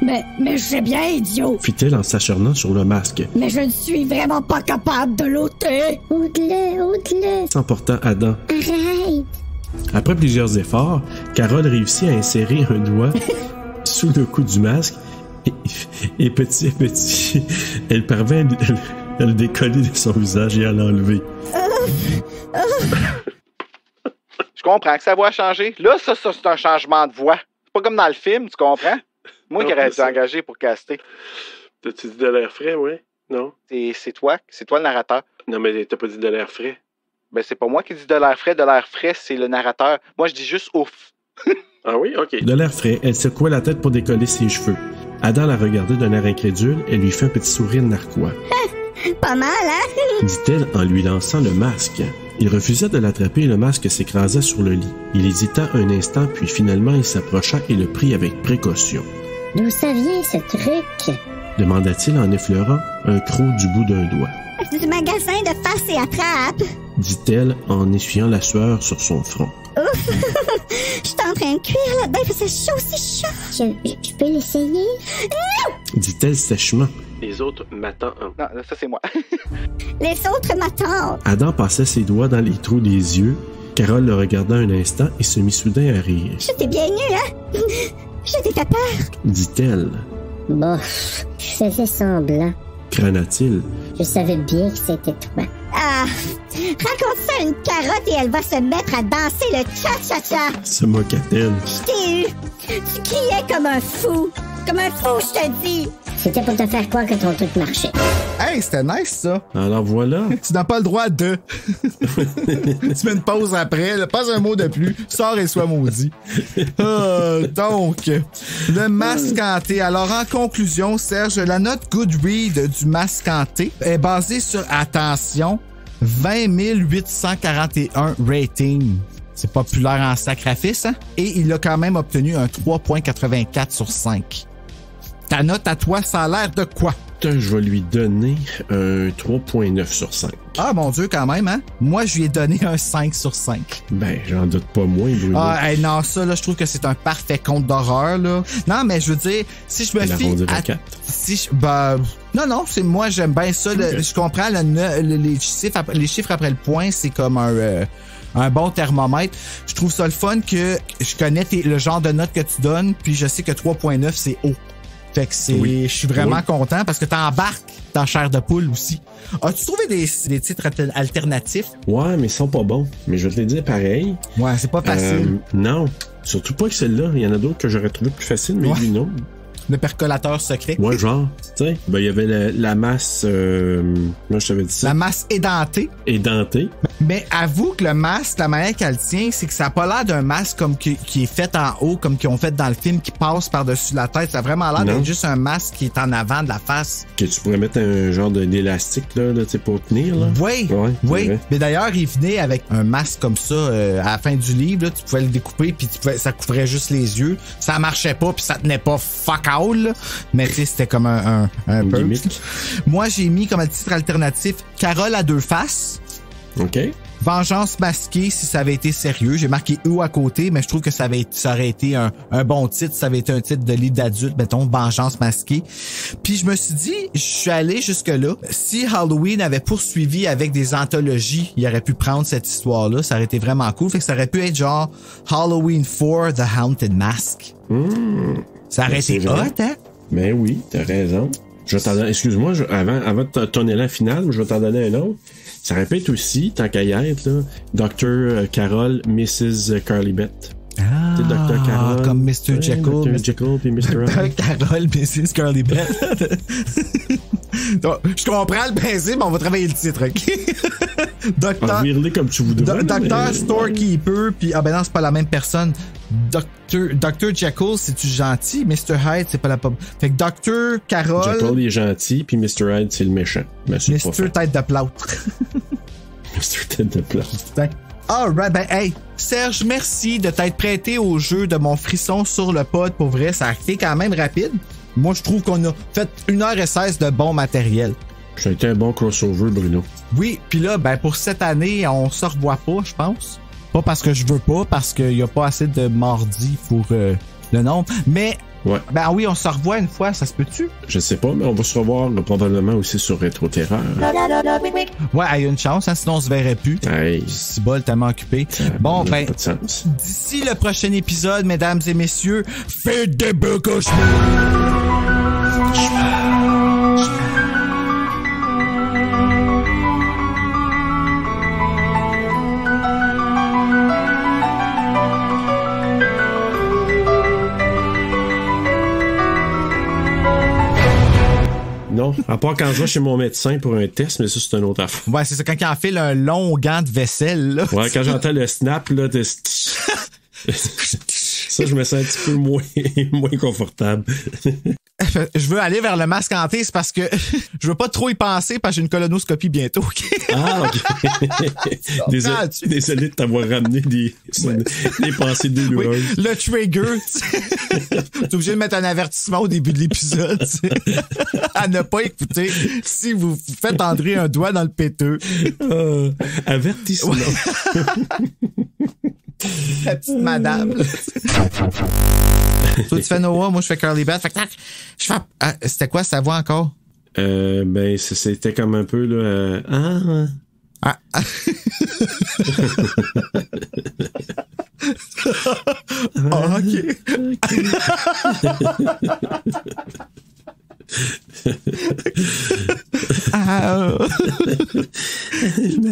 Speaker 11: Mais je sais bien, idiot!
Speaker 1: Fit-elle en s'acharnant sur le masque.
Speaker 11: Mais je ne suis vraiment pas capable de l'ôter!
Speaker 10: Ôte-le!
Speaker 1: S'emportant Adam.
Speaker 10: Arrête!
Speaker 1: Après plusieurs efforts, Carole réussit à insérer un doigt sous le cou du masque et petit à petit, elle parvint à le décoller de son visage et à l'enlever.
Speaker 8: Je comprends que sa voix a changé. Là, ça c'est un changement de voix. C'est pas comme dans le film, tu comprends? Moi qui aurais dû engager pour caster.
Speaker 12: T'as-tu dit de l'air frais, ouais? Non?
Speaker 8: C'est toi le narrateur.
Speaker 12: Non, mais t'as pas dit de l'air frais.
Speaker 8: Ben, c'est pas moi qui dis de l'air frais. De l'air frais, c'est le narrateur. Moi, je dis juste ouf.
Speaker 12: Ah oui? OK.
Speaker 1: De l'air frais, elle secoua la tête pour décoller ses cheveux. Adam la regardait d'un air incrédule et lui fit un petit sourire narquois.
Speaker 10: Pas mal, hein?
Speaker 1: Dit-elle en lui lançant le masque. Il refusa de l'attraper et le masque s'écrasa sur le lit. Il hésita un instant, puis finalement il s'approcha et le prit avec précaution.
Speaker 10: D'où ça vient, ce truc?
Speaker 1: Demanda-t-il en effleurant un croc du bout d'un doigt.
Speaker 10: Du magasin de face et attrape.
Speaker 1: Dit-elle en essuyant la sueur sur son front.
Speaker 10: Ouf! Je suis en train de cuire là-dedans, c'est chaud, c'est chaud. Je peux l'essayer? Non!
Speaker 1: Dit-elle sèchement.
Speaker 12: Les autres m'attendent.
Speaker 8: Non, ça c'est moi.
Speaker 10: Les autres m'attendent.
Speaker 1: Adam passait ses doigts dans les trous des yeux. Carole le regarda un instant et se mit soudain à rire.
Speaker 10: J'étais bien nul, hein? Je t'ai fait peur.
Speaker 1: Dit-elle.
Speaker 10: Bof, je faisais semblant.
Speaker 1: Crana-t-il.
Speaker 10: Je savais bien que c'était toi. Ah, raconte ça à une carotte et elle va se mettre à danser le cha-cha-cha.
Speaker 1: Se moqua-t-elle.
Speaker 10: Je t'ai eu. Tu criais comme un fou. Comme un fou, je te dis. C'était pour te faire croire que ton truc marchait.
Speaker 3: Hey, c'était nice, ça.
Speaker 1: Alors voilà.
Speaker 3: Tu n'as pas le droit de. Tu mets une pause après, là, pas un mot de plus. Sors et sois maudit. Donc, le masque hanté. Alors, en conclusion, Serge, la note Goodread du masque hanté est basée sur, attention, 20 841 rating. C'est populaire en sacrifice, hein? Et il a quand même obtenu un 3.84 sur 5. Ta note à toi, ça a l'air de quoi?
Speaker 1: Je vais lui donner un 3.9 sur 5.
Speaker 3: Ah, mon Dieu, quand même, hein? Moi, je lui ai donné un 5 sur 5.
Speaker 1: Ben, j'en doute pas moins, Bruno.
Speaker 3: Ah, hey, non, ça, là, je trouve que c'est un parfait conte d'horreur, là. Non, mais je veux dire, si je me fie à 4. Non, c'est moi, j'aime bien ça. Okay. Je comprends, les chiffres après le point, c'est comme un bon thermomètre. Je trouve ça le fun que je connais le genre de note que tu donnes, puis je sais que 3.9, c'est haut. Fait que je suis vraiment content parce que t'embarques dans Chair de poule aussi. As-tu trouvé des titres alternatifs?
Speaker 1: Ouais, mais ils sont pas bons. Mais je vais te les dire pareil.
Speaker 3: Ouais, c'est pas facile.
Speaker 1: Non. Surtout pas que celle-là. Il y en a d'autres que j'aurais trouvé plus faciles, mais lui, non.
Speaker 3: Le percolateur secret.
Speaker 1: Ouais, genre, tu sais. Ben, il y avait la masse, moi, je t'avais dit ça.
Speaker 3: La masse édentée.
Speaker 1: Édentée.
Speaker 3: Mais avoue que le masque, la manière qu'elle tient, c'est que ça n'a pas l'air d'un masque comme qui est fait en haut, comme qu'ils ont fait dans le film, qui passe par-dessus la tête. Ça a vraiment l'air d'être juste un masque qui est en avant de la face.
Speaker 1: Que tu pourrais mettre un genre d'élastique, là, tu sais, pour tenir, là.
Speaker 3: Oui, oui. Mais d'ailleurs, il venait avec un masque comme ça à la fin du livre, là, tu pouvais le découper, puis ça couvrait juste les yeux. Ça marchait pas, puis ça tenait pas fuck all, là. Mais tu sais, c'était comme un peu. Moi, j'ai mis comme titre alternatif Carole à deux faces.
Speaker 1: OK.
Speaker 3: Vengeance masquée, si ça avait été sérieux. J'ai marqué E à côté, mais je trouve que ça aurait été un bon titre. Ça avait été un titre de livre d'adulte, mettons, Vengeance masquée. Puis je me suis dit, je suis allé jusque-là. Si Halloween avait poursuivi avec des anthologies, il aurait pu prendre cette histoire-là. Ça aurait été vraiment cool. Fait que ça aurait pu être genre Halloween 4, The Haunted Mask. Ça aurait été hot, hein?
Speaker 1: Ben oui, t'as raison. Je vais t'en donner, excuse-moi, avant de ton élan final, je vais t'en donner un autre. Ça répète aussi, tant qu'à y être, là, Dr. Carol, Mrs. Carly Beth.
Speaker 3: Ah,
Speaker 1: Dr. Carol,
Speaker 3: comme Mr. Jekyll.
Speaker 1: Dr. Jekyll puis Mr.
Speaker 3: Dr. Carol, Mrs. Carly Beth. Donc, je comprends le principe, on va travailler le titre, OK?
Speaker 1: Docteur... comme tu voudrais.
Speaker 3: Docteur Storekeeper, puis... Ah ben non, c'est pas la même personne. Dr. Jekyll, c'est-tu gentil? Mr. Hyde, c'est pas la... Fait que Dr. Carol...
Speaker 1: Jekyll, il est gentil, puis Mr. Hyde, c'est le méchant. Mais c'est
Speaker 3: Mr. Tête de plâtre.
Speaker 1: Mr. Tête de plâtre.
Speaker 3: Alright, ben hey, Serge, merci de t'être prêté au jeu de mon frisson sur le pod. Pour vrai, ça a été quand même rapide. Moi, je trouve qu'on a fait 1h16 de bon matériel.
Speaker 1: Ça a été un bon crossover, Bruno.
Speaker 3: Oui, puis là, ben pour cette année, on se revoit pas, je pense. Pas parce que je veux pas, parce qu'il y a pas assez de mardi pour le nombre. Mais,
Speaker 1: ouais.
Speaker 3: Ben oui, on se revoit une fois, ça se peut-tu?
Speaker 1: Je sais pas, mais on va se revoir probablement aussi sur Rétro Terreur.
Speaker 3: Ouais, il y a une chance, hein, sinon on se verrait plus.
Speaker 1: Hey.
Speaker 3: C'est bol, tellement occupé. Bon, ben, d'ici le prochain épisode, mesdames et messieurs, faites des beaux cauchemars!
Speaker 1: Non, à part quand je vais chez mon médecin pour un test, mais ça, c'est une autre affaire.
Speaker 3: Ouais, c'est ça, quand il enfile un long gant de vaisselle, là.
Speaker 1: Ouais, quand j'entends le snap, là, ça, je me sens un petit peu moins confortable.
Speaker 3: Je veux aller vers le masque hanté, c'est parce que je veux pas trop y penser parce que j'ai une colonoscopie bientôt.
Speaker 1: Ah, OK. Désolé de t'avoir ramené des pensées douloureuses.
Speaker 3: Oui, le trigger. T'es obligé de mettre un avertissement au début de l'épisode. À ne pas écouter si vous faites entrer un doigt dans le péteux.
Speaker 1: Avertissement.
Speaker 3: La petite madame. Toi, tu fais Noah, moi je fais Curly Beth. Fait que je fais. C'était quoi sa voix encore?
Speaker 1: Ben, c'était comme un peu là.
Speaker 3: OK.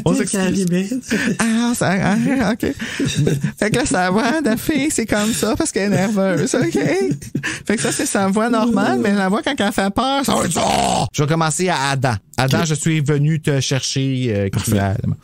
Speaker 3: On s'excuse. OK. Fait que là, sa voix de fille, c'est comme ça parce qu'elle est nerveuse, OK? Fait que ça, c'est sa voix normale, mais la voix quand elle fait peur, ça va être ça. Je vais commencer à Adam. Adam, je suis venu te chercher cruellement.